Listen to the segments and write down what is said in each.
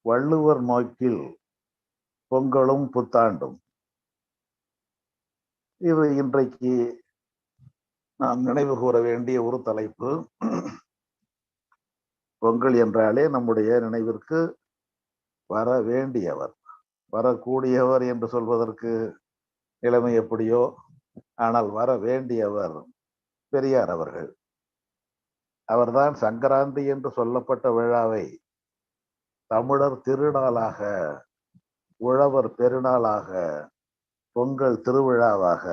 வள்ளுவர் நோக்கில் பொங்கலும் புத்தாண்டும். இது இன்றைக்கு நாம் நினைவு கூற வேண்டிய ஒரு தலைப்பு. பொங்கல் என்றாலே நம்முடைய நினைவிற்கு வர வேண்டியவர், வரக்கூடியவர் என்று சொல்வதற்கு நிலைமை எப்படியோ, ஆனால் வர வேண்டியவர் பெரியார் அவர்கள். அவர்தான் சங்கராந்தி என்று சொல்லப்பட்ட விழாவை தமிழர் திருநாளாக, உழவர் பெருநாளாக, பொங்கல் திருவிழாவாக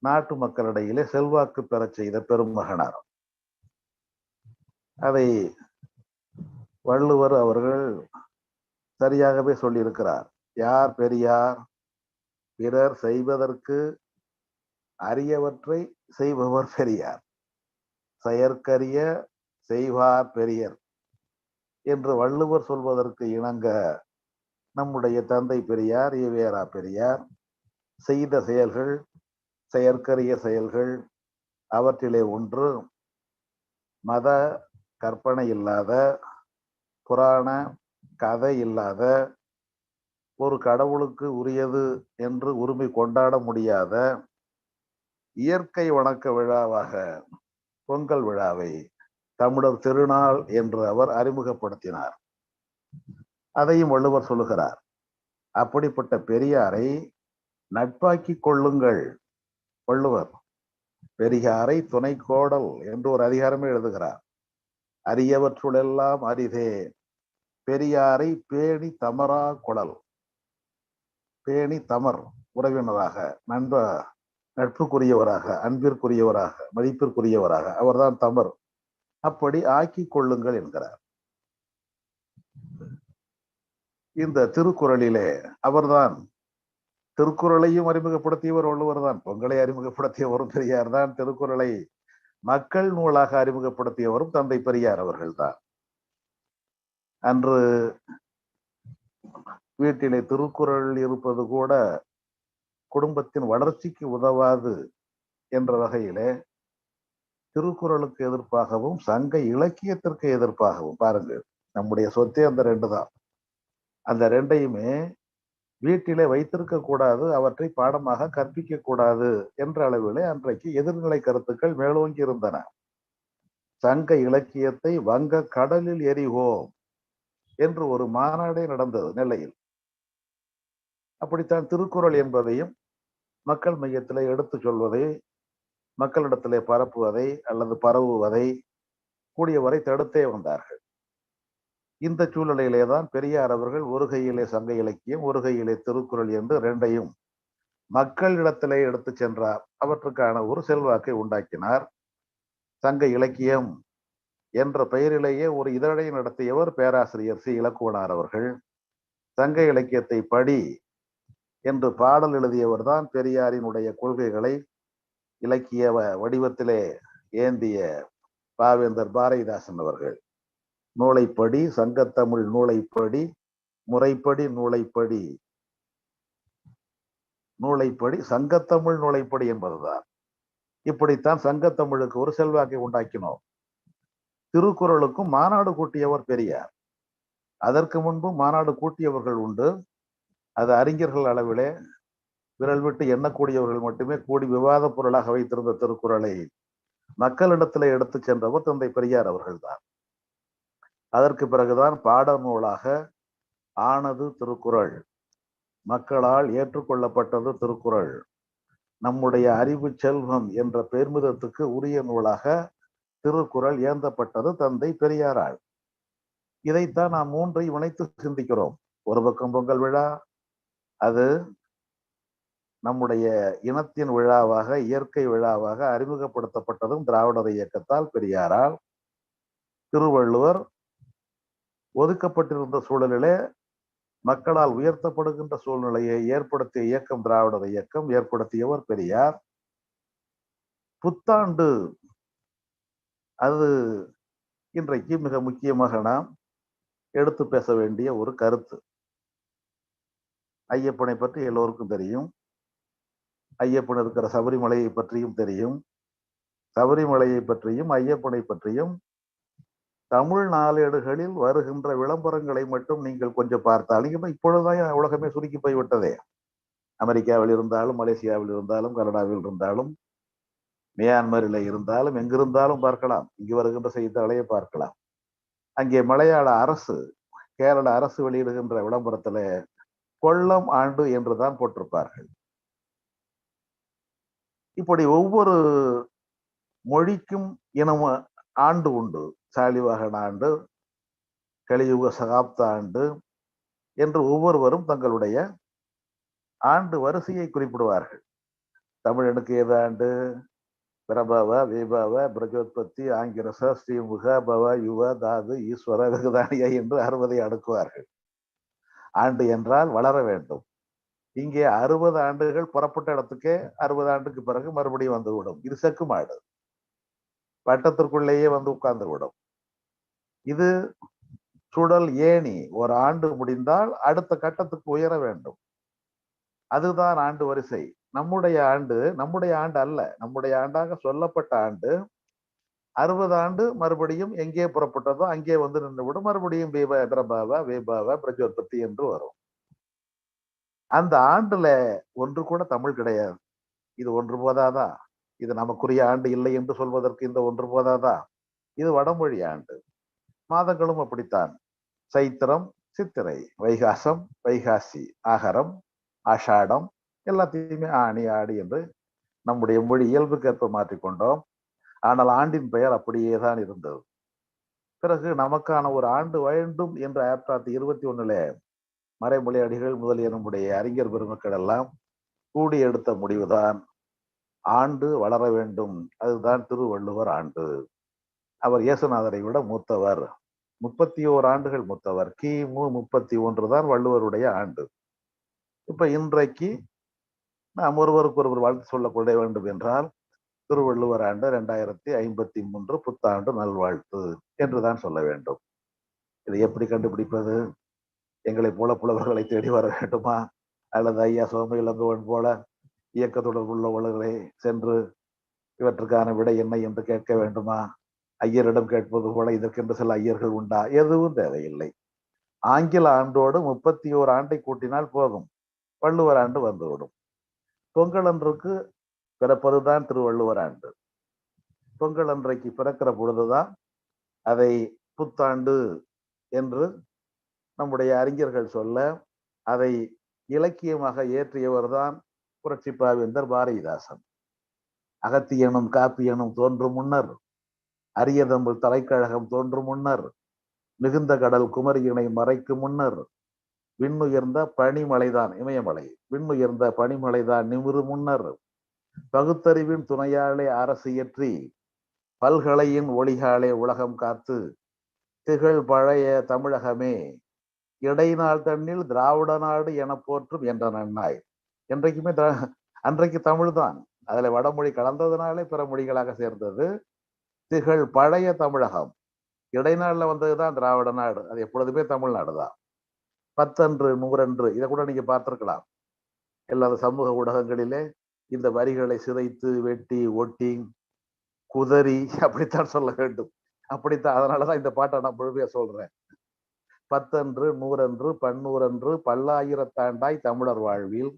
நாட்டு மக்களிடையிலே செல்வாக்கு பெறச் செய்த பெருமகனார். அதை வள்ளுவர் அவர்கள் சரியாகவே சொல்லியிருக்கிறார். யார் பெரியார்? பிறர் செய்வதற்கு அரியவற்றை செய்பவர் பெரியார், செயற்கரிய செய்வார் பெரியர் என்று வள்ளுவர் சொல்வதற்கு இணங்க நம்முடைய தந்தை பெரியார், ஈவேரா பெரியார் செய்த செயல்கள், செயற்கரிய செயல்கள். அவற்றிலே ஒன்று மத கற்பனை இல்லாத, புராண கதை இல்லாத, ஒரு கடவுளுக்கு உரியது என்று உரிமை கொண்டாட முடியாத இயற்கை வணக்க விழாவாக பொங்கல் விழாவை தமிழர் திருநாள் என்று அவர் அறிமுகப்படுத்தினார். அதையும் வள்ளுவர் சொல்லுகிறார். அப்படிப்பட்ட பெரியாரை நட்பாக்கி கொள்ளுங்கள். வள்ளுவர் பெரியாரை துணை கோடல் என்று ஒரு அதிகாரமே எழுதுகிறார். அரியவற்றுளெல்லாம் அரிதே பெரியாரை பேணி தமரா கொடல். பேணி தமர், உறவினராக, நட்புக்குரியவராக, அன்பிற்குரியவராக, மதிப்பிற்குரியவராக அவர்தான் தமர். அப்படி ஆக்கி கொள்ளுங்கள் என்கிறார். இந்த திருக்குறளிலே அவர்தான் திருக்குறளையும் அறிமுகப்படுத்தியவர் வள்ளுவர் தான். பொங்கலை அறிமுகப்படுத்தியவரும் பெரியார் தான். திருக்குறளை மக்கள் நூலாக அறிமுகப்படுத்தியவரும் தந்தை பெரியார் அவர்கள்தான். அன்று வீட்டிலே திருக்குறள் இருப்பது கூட குடும்பத்தின் வளர்ச்சிக்கு உதவாது என்ற வகையிலே திருக்குறளுக்கு எதிர்ப்பாகவும் சங்க இலக்கியத்திற்கு எதிர்ப்பாகவும், பாருங்கள், நம்முடைய சொத்தே அந்த ரெண்டு தான். அந்த ரெண்டையுமே வீட்டிலே வைத்திருக்க கூடாது, அவற்றை பாடமாக கற்பிக்க கூடாது என்ற அளவிலே அன்றைக்கு எதிர்நிலை கருத்துக்கள் மேலோங்கி இருந்தன. சங்க இலக்கியத்தை வங்க கடலில் எறிவோம் என்று ஒரு மாநாடே நடந்தது நெல்லையில். அப்படித்தான் திருக்குறள் என்பதையும் மக்கள் மையத்திலே எடுத்து சொல்வதை, மக்களிடத்திலே பரப்புவதை அல்லது பரவுவதை கூடியவரை தடுத்தே வந்தார்கள். இந்த சூழ்நிலையிலே தான் பெரியார் அவர்கள் ஒரு கையிலே சங்க இலக்கியம், ஒரு கையிலே திருக்குறள் என்று ரெண்டையும் மக்களிடத்திலே எடுத்து சென்றார். அவற்றுக்கான ஒரு செல்வாக்கை உண்டாக்கினார். சங்க இலக்கியம் என்ற பெயரிலேயே ஒரு இதழை நடத்தியவர் பேராசிரியர் சி இலக்குவனார் அவர்கள். சங்க இலக்கியத்தை படி என்று பாடல் எழுதியவர் தான் பெரியாரினுடைய கொள்கைகளை இலக்கிய வடிவத்திலே ஏந்திய பாவேந்தர் பாரதிதாசன் அவர்கள். நூலைப்படி, சங்கத்தமிழ் நூலைப்படி, முறைப்படி நூலைப்படி, நூலைப்படி சங்கத்தமிழ் நூலைப்படி என்பதுதான். இப்படித்தான் சங்கத்தமிழுக்கு ஒரு செல்வாக்கை உண்டாக்கினோம். திருக்குறளுக்கும் மாநாடு கூட்டியவர் பெரியார். அதற்கு முன்பு மாநாடு கூட்டியவர்கள் உண்டு. அது அறிஞர்கள் அளவிலே விரல் விட்டு எண்ணக்கூடியவர்கள் மட்டுமே கூடி விவாத பொருளாக வைத்திருந்த திருக்குறளை மக்களிடத்திலே எடுத்து சென்றவர் தந்தை பெரியார் அவர்கள்தான். அதற்கு பிறகுதான் பாட நூலாக ஆனது திருக்குறள், மக்களால் ஏற்றுக்கொள்ளப்பட்டது திருக்குறள், நம்முடைய அறிவு செல்வம் என்ற பெருமிதத்துக்கு உரிய நூலாக திருக்குறள் ஏந்தப்பட்டது தந்தை பெரியாரால். இதைத்தான் நாம் மூன்றை இணைத்து சிந்திக்கிறோம். ஒரு பக்கம் பொங்கல் விழா, அது நம்முடைய இனத்தின் விழாவாக, இயற்கை விழாவாக அறிமுகப்படுத்தப்பட்டதும் திராவிடர் இயக்கத்தால், பெரியாரால். திருவள்ளுவர் ஒதுக்கப்பட்டிருந்த சூழலிலே மக்களால் உயர்த்தப்படுகின்ற சூழ்நிலையை ஏற்படுத்திய இயக்கம் திராவிடர் இயக்கம், ஏற்படுத்தியவர் பெரியார். புத்தாண்டு, அது இன்றைக்கு மிக முக்கியமாக நாம் எடுத்து பேச வேண்டிய ஒரு கருத்து. ஐயப்பனை பற்றி எல்லோருக்கும் தெரியும். ஐயப்பன் இருக்கிற சபரிமலையை பற்றியும் தெரியும். சபரிமலையை பற்றியும் ஐயப்பனை பற்றியும் தமிழ் நாளேடுகளில் வருகின்ற விளம்பரங்களை மட்டும் நீங்கள் கொஞ்சம் பார்த்தால், இப்பொழுதுதான் உலகமே சுருக்கி போய்விட்டதே. அமெரிக்காவில் இருந்தாலும், மலேசியாவில் இருந்தாலும், கனடாவில் இருந்தாலும், மியான்மரில் இருந்தாலும், எங்கிருந்தாலும் பார்க்கலாம். இங்கு வருகின்ற செய்தித்தாளையே பார்க்கலாம். அங்கே மலையாள அரசு, கேரள அரசு வெளியிடுகின்ற விளம்பரத்துல கொள்ளம் ஆண்டு என்றுதான் போட்டிருப்பார்கள். இப்படி ஒவ்வொரு மொழிக்கும் இனம ஆண்டு உண்டு. சாலிவாகன ஆண்டு, கலியுக சகாப்த ஆண்டு என்று ஒவ்வொருவரும் தங்களுடைய ஆண்டு வரிசையை குறிப்பிடுவார்கள். தமிழனுக்கு ஏது ஆண்டு? பிரபவ, விபவ, பிரஜோத்பத்தி, ஆங்கிரச, ஸ்ரீமுக, பவ, யுவ, தாது, ஈஸ்வர, வெகுதானிய என்று 60 அடுக்குவார்கள். ஆண்டு என்றால் வளர வேண்டும். இங்கே 60 ஆண்டுகள் புறப்பட்ட இடத்துக்கே 60 ஆண்டுக்கு பிறகு மறுபடியும் வந்துவிடும். இது செக்கு மாடு, வட்டத்திற்குள்ளேயே வந்து உட்கார்ந்து விடும். இது சுடல் ஏணி. ஒரு ஆண்டு முடிந்தால் அடுத்த கட்டத்துக்கு உயர வேண்டும். அதுதான் ஆண்டு வரிசை. நம்முடைய ஆண்டு அல்ல. நம்முடைய ஆண்டாக சொல்லப்பட்ட ஆண்டு 60 ஆண்டு மறுபடியும் எங்கே புறப்பட்டதோ அங்கே வந்து நின்றுவிடும். மறுபடியும் பிரபாவ, விபாவ, பிரஜோத்பத்தி என்று வரும். அந்த ஆண்டுல ஒன்று கூட தமிழ் கிடையாது. இது ஒன்று போதாதா? இது நமக்குரிய ஆண்டு இல்லை என்று சொல்வதற்கு இந்த ஒன்று போதாதா? இது வடமொழி ஆண்டு. மாதங்களும் அப்படித்தான். சைத்திரம், சித்திரை, வைகாசம், வைகாசி, ஆகரம், ஆஷாடம், எல்லாத்தையுமே ஆணி, ஆடி என்று நம்முடைய மொழி இயல்புக்கேற்ப மாற்றிக்கொண்டோம். ஆனால் ஆண்டின் பெயர் அப்படியே தான் இருந்தது. பிறகு நமக்கான ஒரு ஆண்டு வேண்டும் என்று 1921 மறைமொழி அடிகள் முதலிய நம்முடைய அறிஞர் பெருமக்கள் எல்லாம் கூடி எடுத்த முடிவுதான் ஆண்டு வளர வேண்டும். அதுதான் திருவள்ளுவர் ஆண்டு. அவர் இயேசுநாதரை விட மூத்தவர், 31 ஆண்டுகள் மூத்தவர். கிமு 31 தான் வள்ளுவருடைய ஆண்டு. இப்ப இன்றைக்கு நாம் ஒருவருக்கு ஒருவர் வாழ்த்து சொல்லப்பட வேண்டும் என்றால் திருவள்ளுவர் ஆண்டு 2053 புத்தாண்டு நல்வாழ்த்து என்றுதான் சொல்ல வேண்டும். இதை எப்படி கண்டுபிடிப்பது? எங்களை போல புலவர்களை தேடி வர வேண்டுமா? அல்லது ஐயா சோம இளங்கோவன் போல இயக்க தொடர்புள்ளவர்களை சென்று இவற்றுக்கான விடை என்ன என்று கேட்க வேண்டுமா? ஐயரிடம் கேட்பது போல இதற்கென்று சில ஐயர்கள் உண்டா? எதுவும் தேவையில்லை. ஆங்கில ஆண்டோடு 31 ஆண்டை கூட்டினால் போதும், வள்ளுவர் ஆண்டு வந்துவிடும். பொங்கல் அன்றுக்கு பிறப்பதுதான் திருவள்ளுவர் ஆண்டு. பொங்கல் அன்றைக்கு பிறக்கிற பொழுதுதான் அதை புத்தாண்டு என்று நம்முடைய அறிஞர்கள் சொல்ல, அதை இலக்கியமாக ஏற்றியவர் தான் புரட்சி பாவேந்தர் பாரதிதாசன். அகத்தியனும் காப்பியனும் தோன்றும் முன்னர், அரியதமிழ் தலைக்கழகம் தோன்றும் முன்னர், மிகுந்த கடல் குமரியினை மறைக்கும் முன்னர், விண்ணுயர்ந்த பனிமலைதான் இமயமலை, விண்ணுயர்ந்த பனிமலைதான் நிமிரு முன்னர், பகுத்தறிவின் துணையாலே அரசு இயற்றி பல்கலையின் ஒளிகாலே உலகம் காத்து திகழ் பழைய தமிழகமே இடைநாள் தன்னில் திராவிட நாடு என போற்றும் என்ற நன்னாய். என்றைக்குமே அன்றைக்கு தமிழ் தான், அதுல வடமொழி கலந்ததுனாலே பிற மொழிகளாக சேர்ந்தது. திகழ் பழைய தமிழகம், இடைநாள்ல வந்ததுதான் திராவிட நாடு. அது எப்பொழுதுமே தமிழ்நாடு தான். 10 அன்று 100 அன்று இதை கூட நீங்க பார்த்திருக்கலாம். எல்லா சமூக ஊடகங்களிலே இந்த வரிகளை சிதைத்து வெட்டி ஒட்டி குதறி அப்படித்தான் சொல்ல வேண்டும். அப்படித்தான். அதனாலதான் இந்த பாட்டை நான் முழுமையா சொல்றேன். 10 அன்று 100 அன்று 100 அன்று பல்லாயிரத்தாண்டாய் தமிழர் வாழ்வில்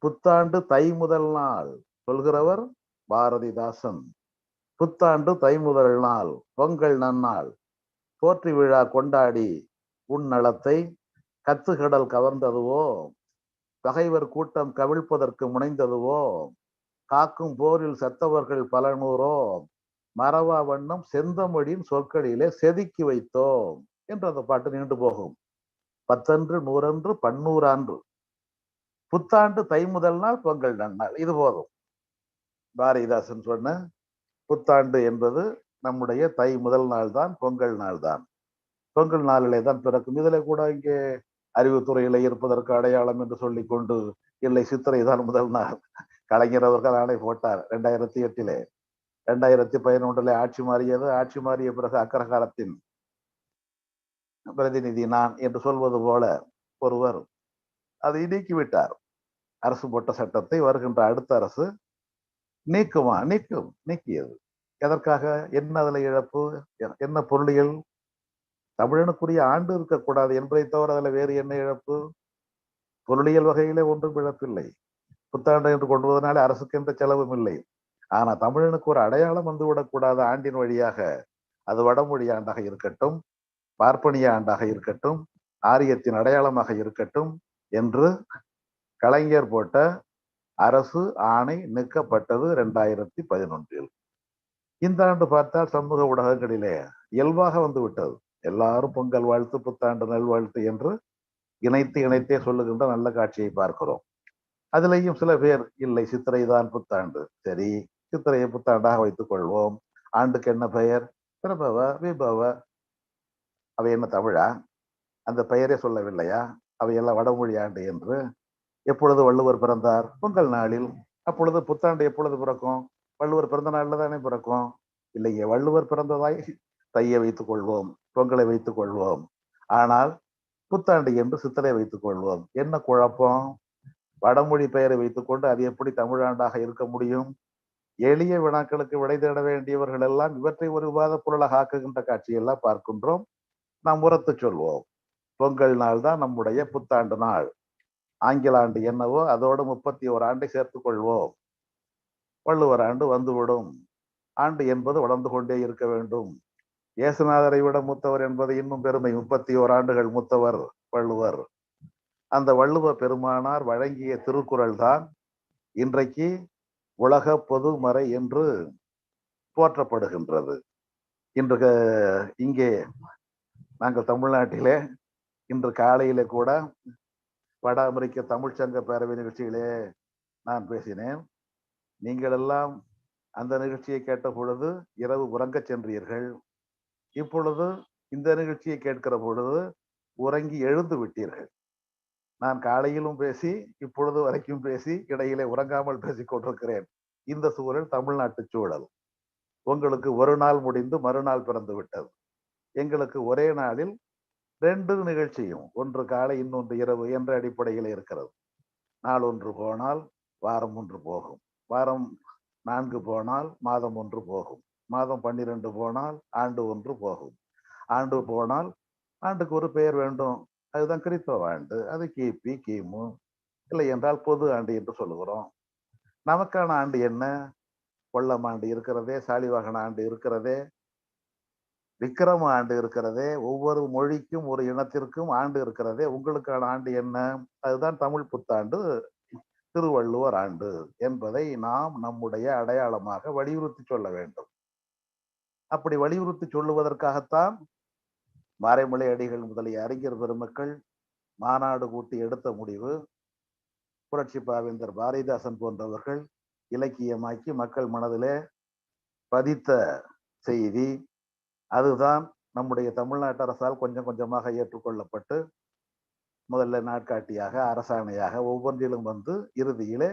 புத்தாண்டு தை முதல் நாள் சொல்கிறவர் பாரதிதாசன். புத்தாண்டு தை முதல் நாள் பொங்கல் நன்னாள் போற்றி விழா கொண்டாடி உன் நலத்தை கத்துக்கடல் கவர்ந்ததுவோ, பகைவர் கூட்டம் கவிழ்ப்பதற்கு முனைந்ததுவோ, காக்கும் போரில் செத்தவர்கள் பல நூறோ, மறவா வண்ணம் செந்தமிழின் சொற்களிலே செதுக்கி வைத்தோம் என்று அந்த பாட்டு நீண்டு போகும். 10 அன்று 100 அன்று 100 ஆண்டு புத்தாண்டு தை முதல் நாள் பொங்கல் நன்னாள். இது போதும். பாரதிதாசன் சொன்ன புத்தாண்டு என்பது நம்முடைய தை முதல் நாள் தான், பொங்கல் நாள் தான். பொங்கல் நாளிலே தான் பிறக்கும். இதுல கூட இங்கே அறிவுத்துறையில இருப்பதற்கு அடையாளம் என்று சொல்லிக் கொண்டு, இல்லை சித்திரை தான் முதல் நாள். கலைஞர் அவர்கள் ஆணை போட்டார் 2008. 2011 ஆட்சி மாறியது. ஆட்சி மாறிய பிறகு அக்கரகாலத்தின் பிரதிநிதி நான் என்று சொல்வது போல ஒருவர் அதை நீக்கிவிட்டார். அரசு போட்ட சட்டத்தை வருகின்ற அடுத்த அரசு நீக்கியது. எதற்காக? என்ன அதுல இழப்பு? என்ன பொருளியல்? தமிழனுக்குரிய ஆண்டு இருக்கக்கூடாது என்பதை தவிர அதுல வேறு என்ன இழப்பு? பொருளியல் வகையிலே ஒன்றும் இழப்பில்லை. புத்தாண்டு என்று கொண்டு வருவதனாலே அரசுக்கு எந்த செலவும் இல்லை. ஆனா தமிழனுக்கு ஒரு அடையாளம் வந்துவிடக்கூடாது ஆண்டின் வழியாக. அது வடமொழி ஆண்டாக இருக்கட்டும், பார்ப்பனிய ஆண்டாக இருக்கட்டும், ஆரியத்தின் அடையாளமாக இருக்கட்டும் என்று கலைஞர் போட்ட அரசு ஆணை நீக்கப்பட்டது 2011. இந்த ஆண்டு பார்த்தால் சமூக ஊடகங்களிலே இயல்பாக வந்து விட்டது. எல்லாரும் பொங்கல் வாழ்த்து, புத்தாண்டு நல்வாழ்த்து என்று இணைத்தே சொல்லுகின்ற நல்ல காட்சியை பார்க்கிறோம். அதுலேயும் சில பேர் இல்லை சித்திரைதான் புத்தாண்டு. சரி, சித்திரையை புத்தாண்டாக வைத்துக் கொள்வோம். ஆண்டுக்கு என்ன பெயர்? பிரபவ, விபவ. அவை என்ன தமிழா? அந்த பெயரே சொல்லவில்லையா? அவையெல்லாம் வடமொழி ஆண்டு என்று. எப்பொழுது வள்ளுவர் பிறந்தார்? பொங்கல் நாளில். அப்பொழுது புத்தாண்டு எப்பொழுது பிறக்கும்? வள்ளுவர் பிறந்த நாள்ல தானே பிறக்கும். இல்லைங்க, வள்ளுவர் பிறந்ததாய் தையை வைத்துக் கொள்வோம், பொங்கலை வைத்துக் கொள்வோம். ஆனால் புத்தாண்டு என்று சித்திரை வைத்துக் கொள்வோம். என்ன குழப்பம்? வடமொழி பெயரை வைத்துக் கொண்டு அது எப்படி தமிழாண்டாக இருக்க முடியும்? எளிய வினாக்களுக்கு விடை தேட வேண்டியவர்கள் எல்லாம் இவற்றை ஒரு விவாத பொருளாக ஆக்குகின்ற காட்சியெல்லாம் பார்க்கின்றோம். நாம் உரத்து சொல்வோம், பொங்கல் நாள் தான் நம்முடைய புத்தாண்டு நாள். ஆங்கில ஆண்டு என்னவோ அதோடு 31 ஆண்டை சேர்த்துக் கொள்வோம். வள்ளுவர் ஆண்டு வந்துவிடும். ஆண்டு என்பது வளர்ந்து கொண்டே இருக்க வேண்டும். இயேசுநாதரை விட மூத்தவர் என்பது இன்னும் பெருமை. 31 ஆண்டுகள் மூத்தவர் வள்ளுவர். அந்த வள்ளுவ பெருமானார் வழங்கிய திருக்குறள் தான் இன்றைக்கு உலக பொதுமறை என்று போற்றப்படுகின்றது. இன்று இங்கே நாங்கள் தமிழ்நாட்டிலே இன்று காலையிலே கூட வட அமெரிக்க தமிழ்ச்சங்க பேரவை நிகழ்ச்சியிலே நான் பேசினேன். நீங்கள் எல்லாம் அந்த நிகழ்ச்சியை கேட்ட பொழுது இரவு உறங்கச் சென்றீர்கள். இப்பொழுது இந்த நிகழ்ச்சியை கேட்கிற பொழுது உறங்கி எழுந்து விட்டீர்கள். நான் காலையிலும் பேசி இப்பொழுது வரைக்கும் பேசி இடையிலே உறங்காமல் பேசிக் கொண்டிருக்கிறேன். இந்த சூழல் தமிழ்நாட்டு சூழல். உங்களுக்கு ஒரு நாள் முடிந்து மறுநாள் பிறந்து விட்டது. எங்களுக்கு ஒரே நாளில் 2 நிகழ்ச்சியும், ஒன்று காலை இன்னொன்று இரவு என்ற அடிப்படையில் இருக்கிறது. நாள் ஒன்று போனால் வாரம் ஒன்று போகும், வாரம் 4 போனால் மாதம் ஒன்று போகும், மாதம் 12 போனால் ஆண்டு ஒன்று போகும், ஆண்டு போனால் ஆண்டுக்கு ஒரு பெயர் வேண்டும். அதுதான் கிறிஸ்தவ ஆண்டு. அது கிபி, கிமு, இல்லை என்றால் பொது ஆண்டு என்று சொல்லுகிறோம். நமக்கான ஆண்டு என்ன? கொல்லம் ஆண்டு இருக்கிறதே, சாலிவாகன ஆண்டு இருக்கிறதே, விக்கிரம ஆண்டு இருக்கிறதே, ஒவ்வொரு மொழிக்கும் ஒரு இனத்திற்கும் ஆண்டு இருக்கிறதே. உங்களுக்கான ஆண்டு என்ன? அதுதான் தமிழ் புத்தாண்டு, திருவள்ளுவர் ஆண்டு என்பதை நாம் நம்முடைய அடையாளமாக வலியுறுத்தி சொல்ல வேண்டும். அப்படி வலியுறுத்தி சொல்லுவதற்காகத்தான் மாரைமலை அடிகள் முதலிய அறிஞர் பெருமக்கள் மாநாடு கூட்டி எடுத்த முடிவு. புரட்சி பாவேந்தர் பாரதிதாசன் போன்றவர்கள் இலக்கியமாக்கி மக்கள் மனதிலே பதித்த செய்தி. அதுதான் நம்முடைய தமிழ்நாட்டு அரசால் கொஞ்சம் கொஞ்சமாக ஏற்றுக்கொள்ளப்பட்டு முதல்ல நாட்காட்டியாக, அரசாணையாக ஒவ்வொன்றிலும் வந்து இறுதியிலே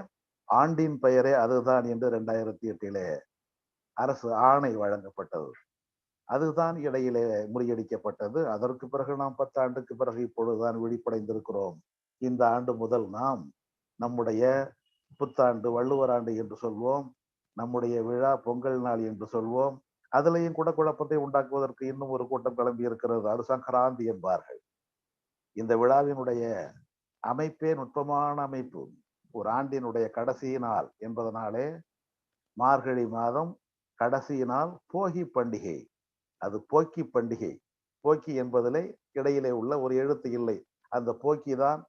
ஆண்டின் பெயரே அதுதான் என்று 2008 அரசு ஆணை வழங்கப்பட்டது. அதுதான் இடையிலே முறியடிக்கப்பட்டது. அதற்கு பிறகு நாம் 10 ஆண்டுக்கு பிறகு இப்பொழுதுதான் விழிப்படைந்திருக்கிறோம். இந்த ஆண்டு முதல் நாம் நம்முடைய புத்தாண்டு வள்ளுவர் ஆண்டு என்று சொல்வோம், நம்முடைய விழா பொங்கல் நாள் என்று சொல்வோம். அதிலையும் கூட குழப்பத்தை உண்டாக்குவதற்கு இன்னும் ஒரு கூட்டம் கிளம்பி இருக்கிறது. அது சங்கராந்தி என்பார்கள். இந்த விழாவினுடைய அமைப்பே நுட்பமான அமைப்பு. ஒரு ஆண்டினுடைய கடைசி நாள் என்பதனாலே மார்கழி மாதம் கடைசி நாள் போகி பண்டிகை. அது போக்கி பண்டிகை. போக்கி என்பதிலே இடையிலே உள்ள ஒரு எழுத்து இல்லை. அந்த போக்கி தான்,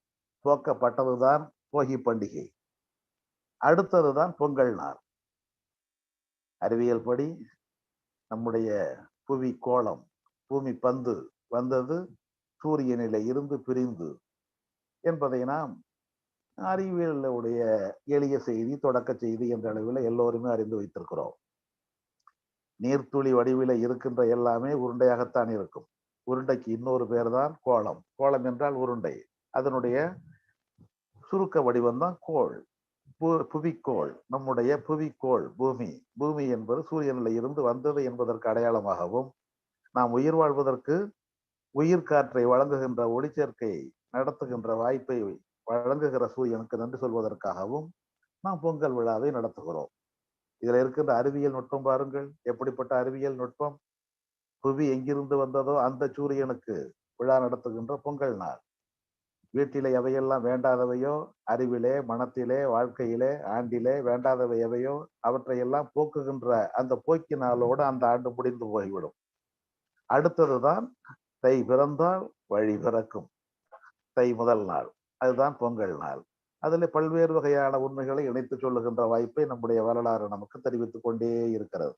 போக்கப்பட்டதுதான் போகி பண்டிகை. அடுத்ததுதான் பொங்கல் நாள். அறிவியல் படி நம்முடைய புவி கோளம், பூமி பந்து வந்தது சூரியனிலே இருந்து பிரிந்து என்பதை நாம் அறிவியலுடைய எளிய செய்தி, தொடக்க செய்தி என்ற அளவில் எல்லோருமே அறிந்து வைத்திருக்கிறோம். நீர்த்துளி வடிவில இருக்கின்ற எல்லாமே உருண்டையாகத்தான் இருக்கும். உருண்டைக்கு இன்னொரு பேர் தான் கோளம். கோளம் என்றால் உருண்டை. அதனுடைய சுருக்க வடிவம் தான் கோள். புவிக்கோள். நம்முடைய புவிக்கோள் பூமி. பூமி என்பது சூரியனில் இருந்து வந்தது என்பதற்கு அடையாளமாகவும், நாம் உயிர் வாழ்வதற்கு உயிர் காற்றை வழங்குகின்ற ஒளிச்சேர்க்கை நடத்துகின்ற வாய்ப்பை வழங்குகிற சூரியனுக்கு நன்றி சொல்வதற்காகவும் நாம் பொங்கல் விழாவை நடத்துகிறோம். இதுல இருக்கின்ற அறிவியல் நுட்பம் பாருங்கள், எப்படிப்பட்ட அறிவியல் நுட்பம். புவி எங்கிருந்து வந்ததோ அந்த சூரியனுக்கு விழா நடத்துகின்ற பொங்கல் நாள். வீட்டிலே எவையெல்லாம் வேண்டாதவையோ, அறிவிலே, மனத்திலே, வாழ்க்கையிலே, ஆண்டிலே வேண்டாதவை எவையோ அவற்றையெல்லாம் போக்குகின்ற அந்த போக்கினாலோடு அந்த ஆண்டு முடிந்து போய்விடும். அடுத்ததுதான் தை பிறந்தால் வழி பிறக்கும். தை முதல் நாள், அதுதான் பொங்கல் நாள். அதில் பல்வேறு வகையான உண்மைகளை இணைத்து சொல்லுகின்ற வாய்ப்பை நம்முடைய வரலாறு நமக்கு தெரிவித்துக் கொண்டே இருக்கிறது.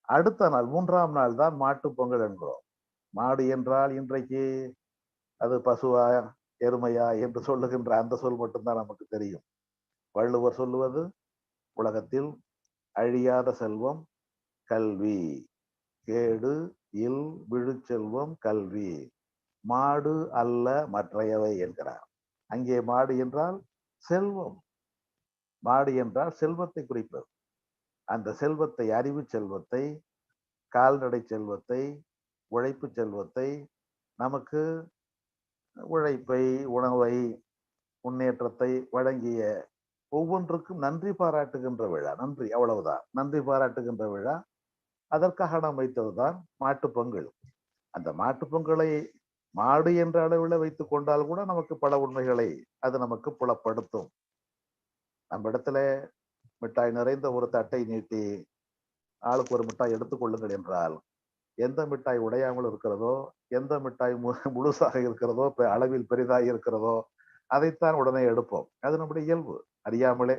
அடுத்த நாள், மூன்றாம் நாள் தான் மாட்டு பொங்கல் என்கிறோம். மாடு என்றால் இன்றைக்கு அது பசுவா எருமையா என்று சொல்லுகின்ற அந்த சொல் மட்டும்தான் நமக்கு தெரியும். வள்ளுவர் சொல்லுவது, உலகத்தில் அழியாத செல்வம் கல்வி, கேடு இல் விழுச்செல்வம் கல்வி, மாடு அல்ல மற்றையவை என்கிறார். அங்கே மாடு என்றால் செல்வம். மாடு என்றால் செல்வத்தை குறிப்பது. அந்த செல்வத்தை, அறிவு செல்வத்தை, கால்நடை செல்வத்தை, உழைப்பு செல்வத்தை, நமக்கு உழைப்பை, உணவை, முன்னேற்றத்தை வழங்கிய ஒவ்வொன்றுக்கும் நன்றி பாராட்டுகின்ற விழா. நன்றி, அவ்வளவுதான். நன்றி பாராட்டுகின்ற விழா. அதற்காக நாம் வைத்ததுதான் மாட்டு பொங்கல். அந்த மாட்டு பொங்கலை மாடு என்ற அளவில் வைத்துக் கொண்டால் கூட நமக்கு பல உண்மைகளை அது நமக்கு புலப்படுத்தும். நம்ம இடத்துல மிட்டாய் நிறைந்த ஒரு தட்டை நீட்டி ஆளுக்கு ஒரு மிட்டாய் எடுத்துக் கொள்ளுங்கள் என்றால், எந்த மிட்டாய் உடையாமல் இருக்கிறதோ, எந்த மிட்டாய் முழுசாக இருக்கிறதோ, அளவில் பெரிதாக இருக்கிறதோ அதைத்தான் உடனே எடுப்போம். அது நம்முடைய இயல்பு. அறியாமலே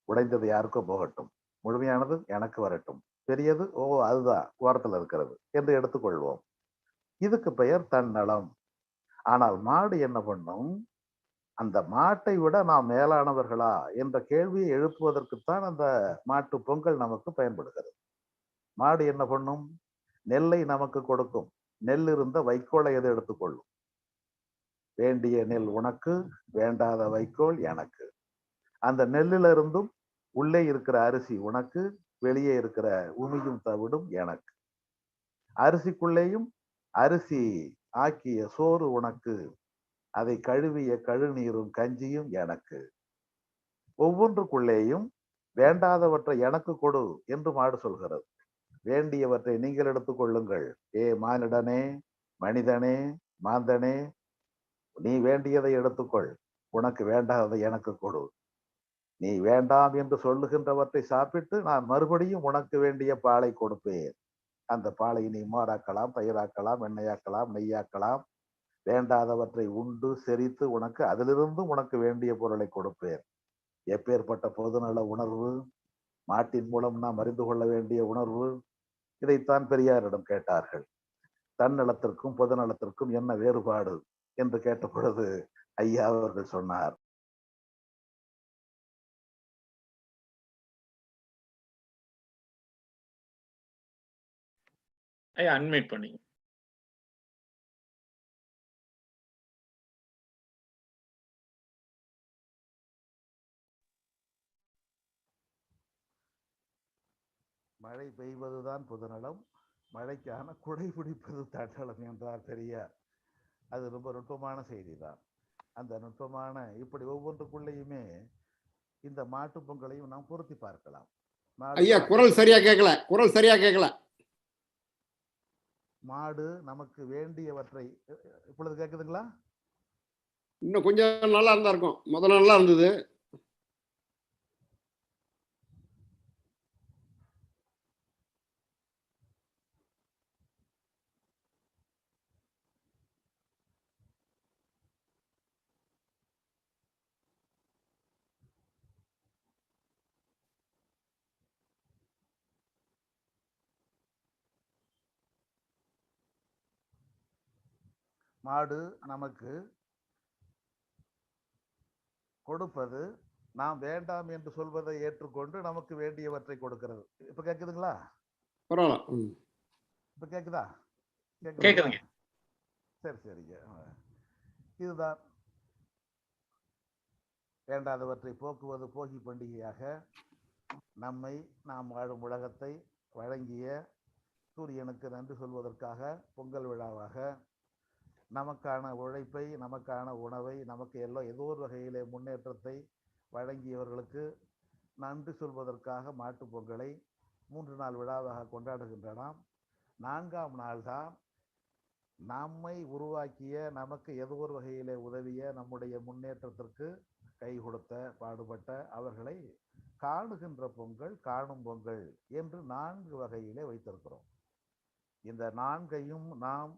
உடைந்தது யாருக்கோ போகட்டும், முழுமையானது எனக்கு வரட்டும், பெரியது அதுதான் ஓரத்தில் இருக்கிறது என்று எடுத்துக்கொள்வோம். இதுக்கு பெயர் தன்னலம். ஆனால் மாடு என்ன பண்ணும்? அந்த மாட்டை விட நாம் மேலானவர்களா என்ற கேள்வியை எழுப்புவதற்குத்தான் அந்த மாட்டு பொங்கல் நமக்கு பயன்படுகிறது. மாடு என்ன பண்ணும்? நெல்லை நமக்கு கொடுக்கும். நெல் இருந்த வைக்கோலை எது எடுத்துக்கொள்ளும். வேண்டிய நெல் உனக்கு, வேண்டாத வைக்கோல் எனக்கு. அந்த நெல்லில இருந்தும் உள்ளே இருக்கிற அரிசி உனக்கு, வெளியே இருக்கிற உமியும் தவிடும் எனக்கு. அரிசிக்குள்ளேயும் அரிசி ஆக்கிய சோறு உனக்கு, அதை கழுவிய கழுநீரும் கஞ்சியும் எனக்கு. ஒவ்வொன்றுக்குள்ளேயும் வேண்டாதவற்றை எனக்கு கொடு என்று மாடு சொல்கிறது. வேண்டியவற்றை நீங்கள் எடுத்துக் கொள்ளுங்கள். ஏ மானிடனே, மனிதனே, மாந்தனே, நீ வேண்டியதை எடுத்துக்கொள், உனக்கு வேண்டாததை எனக்கு கொடு. நீ வேண்டாம் என்று சொல்லுகின்றவற்றை சாப்பிட்டு நான் மறுபடியும் உனக்கு வேண்டிய பாலை கொடுப்பேன். அந்த பாலை நீ மோராக்கலாம், தயிராக்கலாம், எண்ணெயாக்கலாம், நெய்யாக்கலாம். வேண்டாதவற்றை உண்டு செரித்து உனக்கு அதிலிருந்தும் உனக்கு வேண்டிய பொருளை கொடுப்பேன். எப்பேற்பட்ட பொதுநல உணர்வு! மாட்டின் மூலம் நாம் அறிந்து கொள்ள வேண்டிய உணர்வு. இதைத்தான் பெரியாரிடம் கேட்டார்கள். தன்னலத்திற்கும் பொதுநலத்திற்கும் என்ன வேறுபாடு என்று கேட்ட பொழுது ஐயா அவர்கள் சொன்னார், அன்மியூட் பண்ணி. மழை பெய்வதுதான் பொதுநலம், மழைக்கான குடை பிடிப்பது தன்னலம் என்றார் பெரியார். அது ரொம்ப நுட்பமான செய்தி தான். அந்த நுட்பமான இப்படி ஒவ்வொன்றுக்குள்ளேயுமே இந்த மாட்டு பொங்கலையும் நாம் பொருத்தி பார்க்கலாம். ஐயா, குரல் சரியா கேட்கல, குரல் சரியா கேட்கல. மாடு நமக்கு வேண்டியவற்றை, இப்பொழுது கேட்குதுங்களா? இன்னும் கொஞ்சம் நல்லா இருந்தா இருக்கும். முதல்ல நல்லா இருந்தது. மாடு நமக்கு கொடுப்பது, நாம் வேண்டாம் என்று சொல்வதை ஏற்றுக்கொண்டு நமக்கு வேண்டியவற்றை கொடுக்கிறது. இப்ப கேக்குதுங்களா? பரவாயில்ல. இப்ப கேக்குதா? கேக்குதுங்க. சரி சரிங்க. இதுதான் வேண்டாதவற்றை போக்குவது போகி பண்டிகையாக நம்மை, நாம் வாழும் உலகத்தை வழங்கிய சூரியனுக்கு நன்றி சொல்வதற்காக பொங்கல் விழாவாக நமக்கான உழைப்பை, நமக்கான உணவை, நமக்கு எல்லாம் ஏதோ ஒரு வகையிலே முன்னேற்றத்தை வழங்கியவர்களுக்கு நன்றி சொல்வதற்காக மாட்டுப் பொங்கலை 3 நாள் விழாவாக கொண்டாடுகின்றன. 4ஆம் நாள் தான் நம்மை உருவாக்கிய, நமக்கு ஏதோ ஒரு வகையிலே உதவிய, நம்முடைய முன்னேற்றத்திற்கு கை கொடுத்த, பாடுபட்ட அவர்களை காணுகின்ற பொங்கல், காணும் பொங்கல் என்று 4 வகையிலே வைத்திருக்கிறோம். இந்த 4ஐயும் நாம்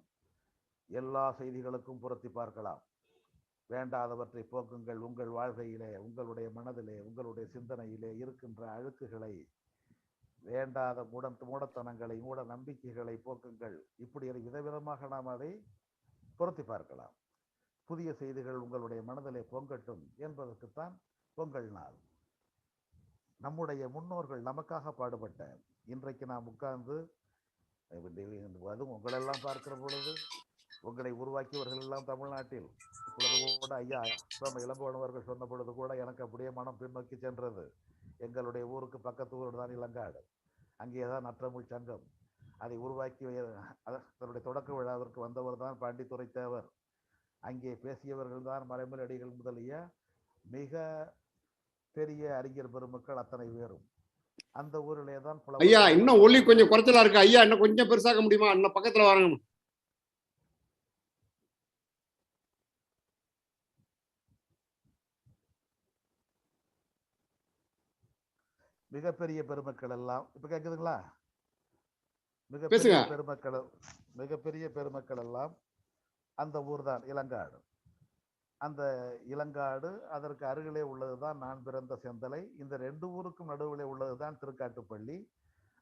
எல்லா செய்திகளுக்கும் பொருத்தி பார்க்கலாம். வேண்டாதவற்றை போக்குங்கள், உங்கள் வாழ்க்கையிலே, உங்களுடைய மனதிலே, உங்களுடைய சிந்தனையிலே இருக்கின்ற அழுக்குகளை, வேண்டாத மூடத்தனங்களை, மூட நம்பிக்கைகளை போக்குங்கள். இப்படி விதவிதமாக நாம் அதை பொருத்தி பார்க்கலாம். புதிய செய்திகள் உங்களுடைய மனதிலே பொங்கட்டும் என்பதற்குத்தான் பொங்கல் நாள். நம்முடைய முன்னோர்கள் நமக்காக பாடுபட்ட, இன்றைக்கு நாம் உட்கார்ந்து அதுவும் உங்களெல்லாம் பார்க்கிற பொழுது, உங்களை உருவாக்கியவர்கள் எல்லாம் தமிழ்நாட்டில் இப்பொழுது கூட ஐயா இளங்கோவனவர்கள் சொன்ன பொழுது கூட எனக்கு அப்படியே மனம் பின்னோக்கி சென்றது. எங்களுடைய ஊருக்கு பக்கத்து ஊர் தான் இளங்காடு. அங்கேதான் நற்றமிழ் சங்கம். அதை உருவாக்கி தன்னுடைய தொடக்க விழாவிற்கு வந்தவர் தான் பாண்டித்துரை தேவர். அங்கே பேசியவர்கள் தான் மறைமலை அடிகள் முதலிய மிக பெரிய அறிஞர் பெருமக்கள் அத்தனை பேரும். அந்த ஊரிலே தான் ஐயா இன்னும் ஒலி கொஞ்சம் குறைச்சலா இருக்கு ஐயா, இன்னும் கொஞ்சம் பெருசாக்க முடியுமா? இன்னும் பக்கத்துல வாங்க. மிகப்பெரிய பெருமக்கள் எல்லாம் இப்ப கேக்குதுங்களா? மிகப்பெரிய பெருமக்கள் எல்லாம் அந்த ஊர் தான் இளங்காடு. அந்த இளங்காடு அதற்கு அருகிலே உள்ளதுதான் நான் பிறந்த செந்தலை. இந்த 2 ஊருக்கும் நடுவிலே உள்ளதுதான் திருக்காட்டுப்பள்ளி.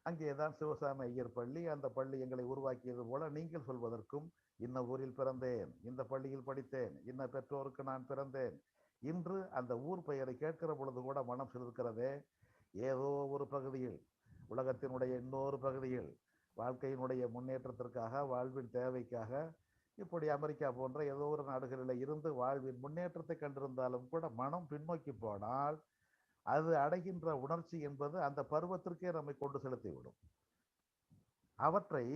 அங்கேதான் சிவசாமி ஐயர் பள்ளி. அந்த பள்ளி எங்களை உருவாக்கியது போல நீங்கள் சொல்வதற்கும், இன்ன ஊரில் பிறந்தேன், இந்த பள்ளியில் படித்தேன், இன்ன பெற்றோருக்கு நான் பிறந்தேன். இன்று அந்த ஊர் பெயரை கேட்கிற பொழுது கூட மனம் சிலிர்க்கிறதே. ஏதோ ஒரு பகுதியில், உலகத்தினுடைய இன்னொரு பகுதியில், வாழ்க்கையினுடைய முன்னேற்றத்திற்காக, வாழ்வின் தேவைக்காக, இப்படி அமெரிக்கா போன்ற ஏதோ ஒரு நாடுகளில் இருந்து வாழ்வின் முன்னேற்றத்தை கண்டிருந்தாலும் கூட மனம் பின்னோக்கி போனால் அது அடைகின்ற உணர்ச்சி என்பது அந்த பருவத்திற்கே நம்மை கொண்டு செலுத்திவிடும். அவற்றை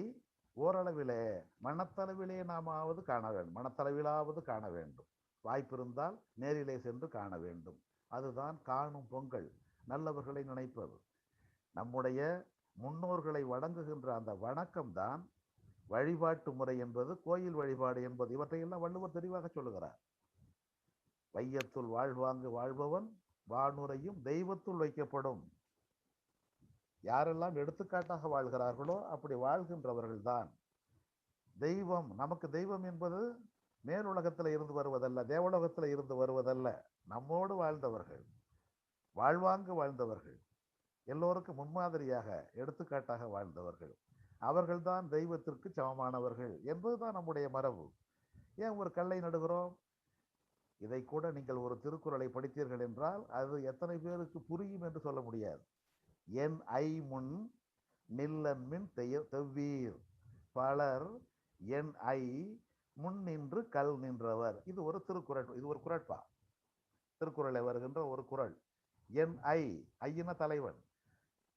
ஓரளவிலே மனத்தளவிலே நாமாவது காண வேண்டும், மனத்தளவிலாவது காண வேண்டும். வாய்ப்பிருந்தால் நேரிலே சென்று காண வேண்டும். அதுதான் காணும் பொங்கல், நல்லவர்களை நினைப்பது. நம்முடைய முன்னோர்களை வணங்குகின்ற அந்த வணக்கம்தான் வழிபாட்டு முறை என்பது, கோயில் வழிபாடு என்பது. இவற்றையெல்லாம் வள்ளுவர் தெளிவாக சொல்லுகிறார். வையத்துள் வாழ்வாங்கு வாழ்பவன் வானுரையும் தெய்வத்துள் வைக்கப்படும். யாரெல்லாம் எடுத்துக்காட்டாக வாழ்கிறார்களோ அப்படி வாழ்கின்றவர்கள் தான் தெய்வம். நமக்கு தெய்வம் என்பது மேலுலகத்தில் இருந்து வருவதல்ல, தேவலோகத்தில் இருந்து வருவதல்ல. நம்மோடு வாழ்ந்தவர்கள், வாழ்வாங்கு வாழ்ந்தவர்கள், எல்லோருக்கும் முன்மாதிரியாக எடுத்துக்காட்டாக வாழ்ந்தவர்கள், அவர்கள்தான் தெய்வத்திற்கு சமமானவர்கள் என்பதுதான் நம்முடைய மரபு. ஏன் ஒரு கல்லை நடுகிறோம்? இதை கூட நீங்கள் ஒரு திருக்குறளை படித்தீர்கள் என்றால் அது எத்தனை பேருக்கு புரியும் என்று சொல்ல முடியாது. என் ஐ முன் நில்லன் மின் தெவ்வீர் பலர் என் ஐ முன் நின்று கல் நின்றவர். இது ஒரு திருக்குறள், இது ஒரு குறட்பா. திருக்குறளை வருகின்ற ஒரு குறள். என் ஐயின தலைவன்,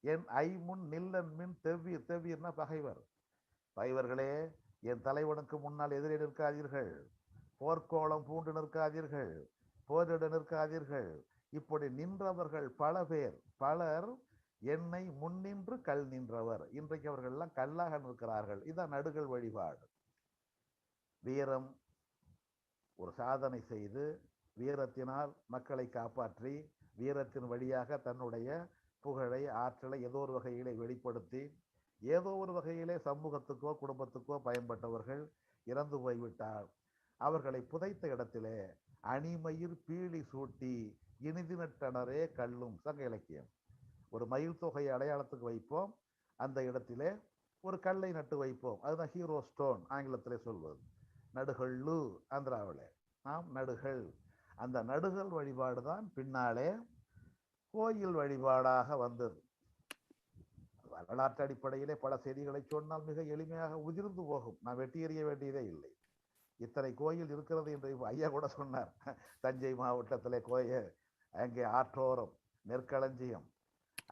என் ஐ முன் நில்லன் மின் தெவ்வீர், தெவ்வீர்னா பகைவர். பகைவர்களே, என் தலைவனுக்கு முன்னால் எதிரே நிற்காதீர்கள், போர்க்கோளம் பூண்டு நிற்காதீர்கள், போரிட நிற்காதீர்கள். இப்படி நின்றவர்கள் பல பேர், பலர் என்னை முன்னின்று கல் நின்றவர். இன்றைக்கு அவர்கள் எல்லாம் கல்லாக நிற்கிறார்கள். இதான் நடுகள் வழிபாடு. வீரம், ஒரு சாதனை செய்து வீரத்தினால் மக்களை காப்பாற்றி, வீரத்தின் வழியாக தன்னுடைய புகழை, ஆற்றலை ஏதோ ஒரு வகையிலே வெளிப்படுத்தி, ஏதோ ஒரு வகையிலே சமூகத்துக்கோ குடும்பத்துக்கோ பயன்பட்டவர்கள் இறந்து போய்விட்டால் அவர்களை புதைத்த இடத்திலே அணிமயிர் பீலி சூட்டி இனிதினட்டனரே கல்லும். சங்க இலக்கியம். ஒரு மயில் தொகையை அடையாளத்துக்கு வைப்போம், அந்த இடத்திலே ஒரு கல்லை நட்டு வைப்போம். அதுதான் ஹீரோ ஸ்டோன் ஆங்கிலத்திலே சொல்வது. நடுகள்ளு ஆந்திராவில் நாம் நடுகள். அந்த நடுகள் வழிபாடு தான் பின்னாலே கோயில் வழிபாடாக வந்தது. வரலாற்று அடிப்படையிலே பல செய்திகளை சொன்னால் மிக எளிமையாக உதிர்ந்து போகும். நான் வெட்டி எறிய வேண்டியதே இல்லை. இத்தனை கோயில் இருக்கிறது என்று ஐயா கூட சொன்னார். தஞ்சை மாவட்டத்திலே கோயில், அங்கே ஆற்றோரம் நெற்களஞ்சியம்,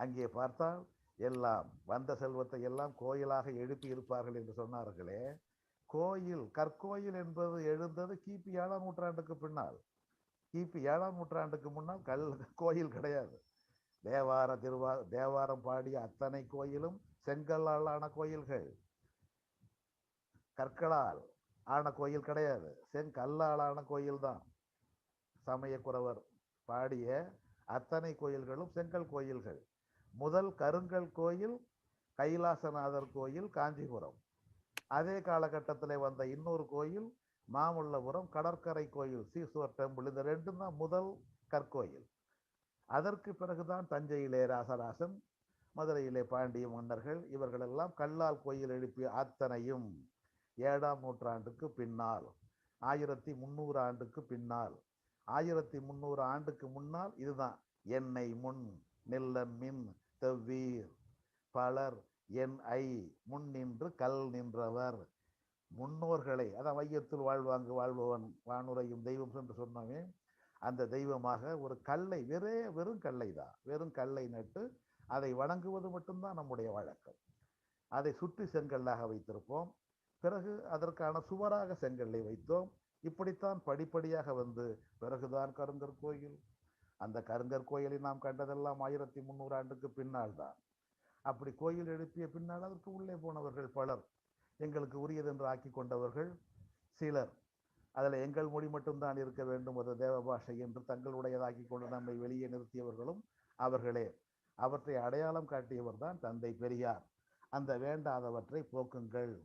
அங்கே பார்த்தால் எல்லாம் வந்த செல்வத்தை எல்லாம் கோயிலாக எழுப்பி இருப்பார்கள் என்று சொன்னார்களே. கோயில், கற்கோயில் என்பது எழுந்தது கிபி 7ஆம் நூற்றாண்டுக்கு பின்னால். கிபி 7ஆம் நூற்றாண்டுக்கு முன்னால் கோயில் கிடையாது. தேவாரம் பாடிய அத்தனை கோயிலும் செங்கல்லால் ஆன கோயில்கள், கற்களால் ஆன கோயில் கிடையாது, செங்கல்லால் ஆன கோயில் தான். சமயக்குறவர் பாடிய அத்தனை கோயில்களும் செங்கல் கோயில்கள். முதல் கருங்கல் கோயில் கைலாசநாதர் கோயில் காஞ்சிபுரம். அதே காலகட்டத்தில் வந்த இன்னொரு கோயில் மாமல்லபுரம் கடற்கரை கோயில் சீசுவர் டெம்பிள். இந்த ரெண்டும் தான் முதல் கற்கோயில். அதற்கு பிறகுதான் தஞ்சையிலே ராசராசன், மதுரையிலே பாண்டிய மன்னர்கள், இவர்களெல்லாம் கல்லால் கோயில் எழுப்பிய அத்தனையும் 7ஆம் நூற்றாண்டுக்கு பின்னால், 1300 ஆண்டுக்கு பின்னால், 1300 ஆண்டுக்கு முன்னால் இதுதான். எண்ணெய் முன் நெல்லன் மின் தெவ்வீர் பலர் என் ஐ முன் நின்று கல் நின்றவர். முன்னோர்களை, அதான் வையத்தில் வாழ்வாங்கு வாழ்பவன் வானுரையும் தெய்வம் என்று சொன்னவே, அந்த தெய்வமாக ஒரு கல்லை, வெறும் கல்லை தான், வெறும் கல்லை நட்டு அதை வணங்குவது மட்டும்தான் நம்முடைய வழக்கம். அதை சுற்றி செங்கல்லாக வைத்திருப்போம். பிறகு அதற்கான சுவராக செங்கல்லை வைத்தோம். இப்படித்தான் படிப்படியாக வந்து பிறகுதான் கருங்கற் கோயில். அந்த கருங்கற் கோயிலை நாம் கண்டதெல்லாம் 1300 ஆண்டுக்கு பின்னால் தான். அப்படி கோயில் எழுப்பிய பின்னால் அதற்கு உள்ளே போனவர்கள் பலர், எங்களுக்கு உரியது என்று ஆக்கி கொண்டவர்கள் சிலர். அதில் எங்கள் மொழி மட்டும்தான் இருக்க வேண்டும், அது தேவ பாஷை என்று தங்களுடையதாக்கி கொண்டு நம்மை வெளியே நிறுத்தியவர்களும் அவர்களே. அவற்றை அடையாளம் காட்டியவர் தான் தந்தை பெரியார். அந்த வேண்டாதவற்றை போக்குங்கள்,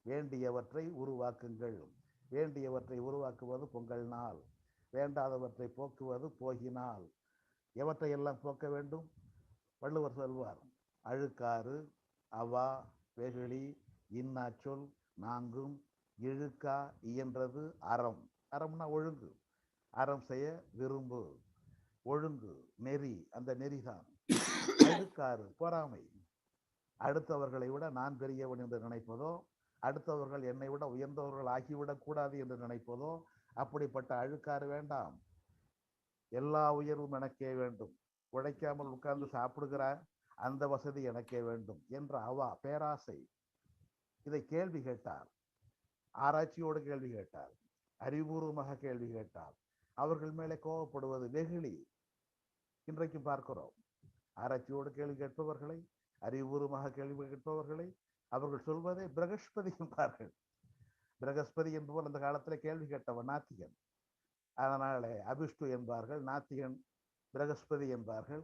வேண்டியவற்றை உருவாக்குங்கள். வேண்டியவற்றை உருவாக்குவது பொங்கல் நாள், வேண்டாதவற்றை போக்குவது போகினால். எவற்றையெல்லாம் போக்க வேண்டும்? வள்ளுவர் சொல்வார், அழுக்காறு அவா வெகுளி இன்னாச்சொல் நான்கும் இழுக்கா இயன்றது அறம். அறம்னா ஒழுங்கு, அறம் செய்ய விரும்பு, ஒழுங்கு நெறி, அந்த நெறிதான். அழுக்காறு பொறாமை, அடுத்தவர்களை விட நான் பெரியவன் என்று நினைப்பதோ, அடுத்தவர்கள் என்னை விட உயர்ந்தவர்கள் ஆகிவிடக் கூடாது என்று நினைப்பதோ, அப்படிப்பட்ட அழுக்காறு வேண்டாம். எல்லா உயர்வும் எனக்கே வேண்டும், உழைக்காமல் உட்கார்ந்து சாப்பிடுகிற அந்த வசதி எனக்கே வேண்டும் என்ற அவா, பேராசை. இதை கேள்வி கேட்டார், ஆராய்ச்சியோடு கேள்வி கேட்டார், அறிவுபூர்வமாக கேள்வி கேட்டார். அவர்கள் மேலே கோபப்படுவது வெகுளி. இன்றைக்கும் பார்க்கிறோம், ஆராய்ச்சியோடு கேள்வி கேட்பவர்களை, அறிவுபூர்வமாக கேள்வி கேட்பவர்களை அவர்கள் சொல்வதே பிரகஸ்பதி என்பார்கள். பிரகஸ்பதி என்பவர் அந்த காலத்தில் கேள்வி கேட்டவன் நாத்திகன். அதனால அபிஷ்டு என்பார்கள், நாத்திகன் பிரகஸ்பதி என்பார்கள்.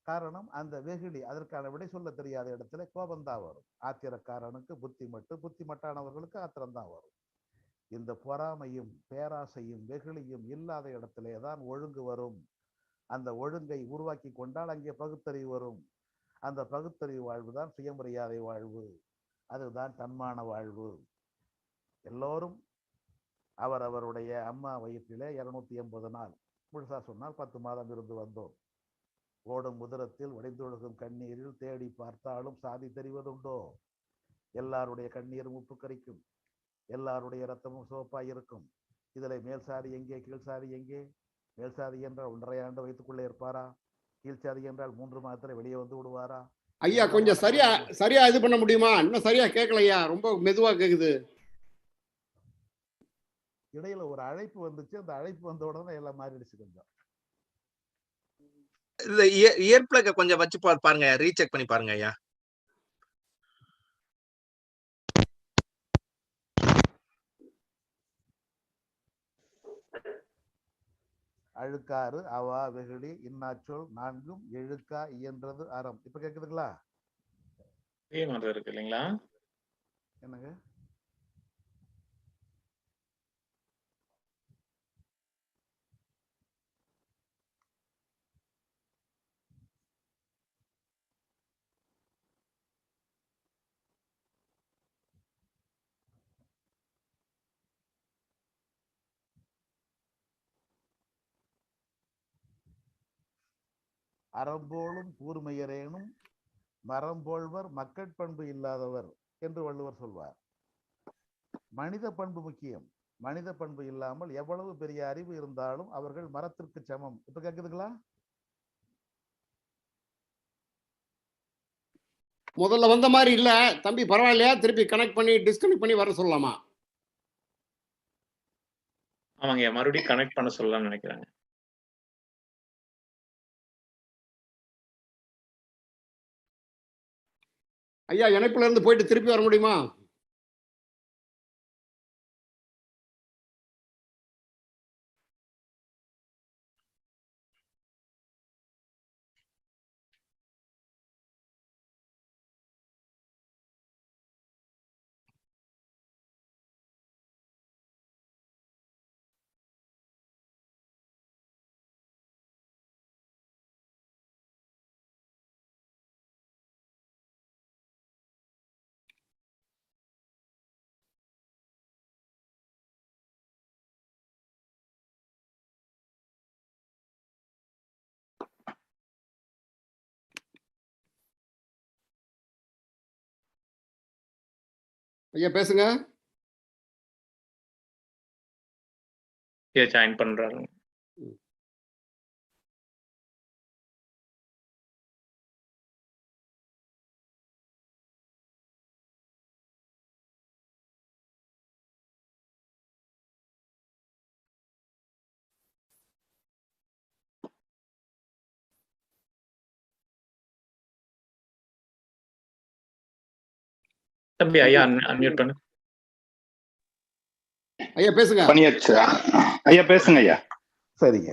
காரணம் அந்த வெகுளி. அதற்கான விடை சொல்ல தெரியாத இடத்துல கோபந்தான் வரும். ஆத்திரக்காரனுக்கு புத்தி மட்டு, புத்தி மட்டானவர்களுக்கு ஆத்திரம்தான் வரும். இந்த பொறாமையும் பேராசையும் வெகுளியும் இல்லாத இடத்திலே தான் ஒழுங்கு வரும். அந்த ஒழுங்கை உருவாக்கி கொண்டால் அங்கே பகுத்தறிவு வரும். அந்த பகுத்தறிவு வாழ்வு தான் சுயமரியாதை வாழ்வு, அதுதான் தன்மான வாழ்வு. எல்லோரும் அவருடைய அம்மா வயிற்றிலே 280 நாள், முழுசா சொன்னால் 10 மாதம் இருந்து வந்தோம். ஓடும் உதரத்தில் வடிந்தொழுகும் கண்ணீரில் தேடி பார்த்தாலும் சாதி தெரிவதுண்டோ? எல்லாருடைய கண்ணீரும் உப்பு கரிக்கும், எல்லாருடைய ரத்தமும் சோப்பாய் இருக்கும். இதில் மேல் சாதி எங்கே, கீழ் சாதி எங்கே? மேல் சாதி என்றால் 1.5 ஆண்டு வயிற்றுக்குள்ளே இருப்பாரா? கீழ் சாதி என்றால் 3 மாதத்துல வெளியே வந்து விடுவாரா? ஐயா கொஞ்சம் சரியா இது பண்ண முடியுமா? இன்னும் சரியா கேட்கலையா, ரொம்ப மெதுவா கேக்குது. இடையில ஒரு அழைப்பு வந்துச்சு, அந்த அழைப்பு வந்த உடனே எல்லாம் மாறிடுச்சு. கொஞ்சம் இந்த இயர்ப்ளக்க கொஞ்சம் வச்சு பாருங்க, ரீசெக் பண்ணி பாருங்க ஐயா. அழுக்காறு அவா வெகுளி இன்னாச்சொல் நான்கும் எழுக்கா இயன்றது அறம். இப்ப கேக்குதுங்களா? இருக்கு இல்லைங்களா? என்னங்க? அறம்போலும் கூர்மையரேனும் மரம்போல்வர் மக்கட்பண்பு இல்லாதவர் என்று வள்ளுவர் சொல்வார். மனித பண்பு முக்கியம். மனித பண்பு இல்லாமல் எவ்வளவு பெரிய அறிவு இருந்தாலும் அவர்கள் மரத்திற்கு சமம். இப்ப கேக்குதுங்களா? முதல்ல வந்த மாதிரி இல்ல தம்பி, பரவாயில்லையா? திருப்பி கனெக்ட் பண்ணி டிஸ்கனெக்ட் பண்ணி வர சொல்லலாமா? ஆமாங்க, மறுபடியும் கனெக்ட் பண்ண சொல்லலாம்னு நினைக்கிறாங்க. ஐயா இணைப்புல இருந்து போயிட்டு திருப்பி வர முடியுமா? ஐயா பேசுங்க. ஜாயின் பண்றாரு. தம்பி ஐயா அன்மியூட் பண்ணு. ஐயா பேசுங்க. பண்ணியாச்சு. ஐயா பேசுங்க ஐயா. சரிங்க.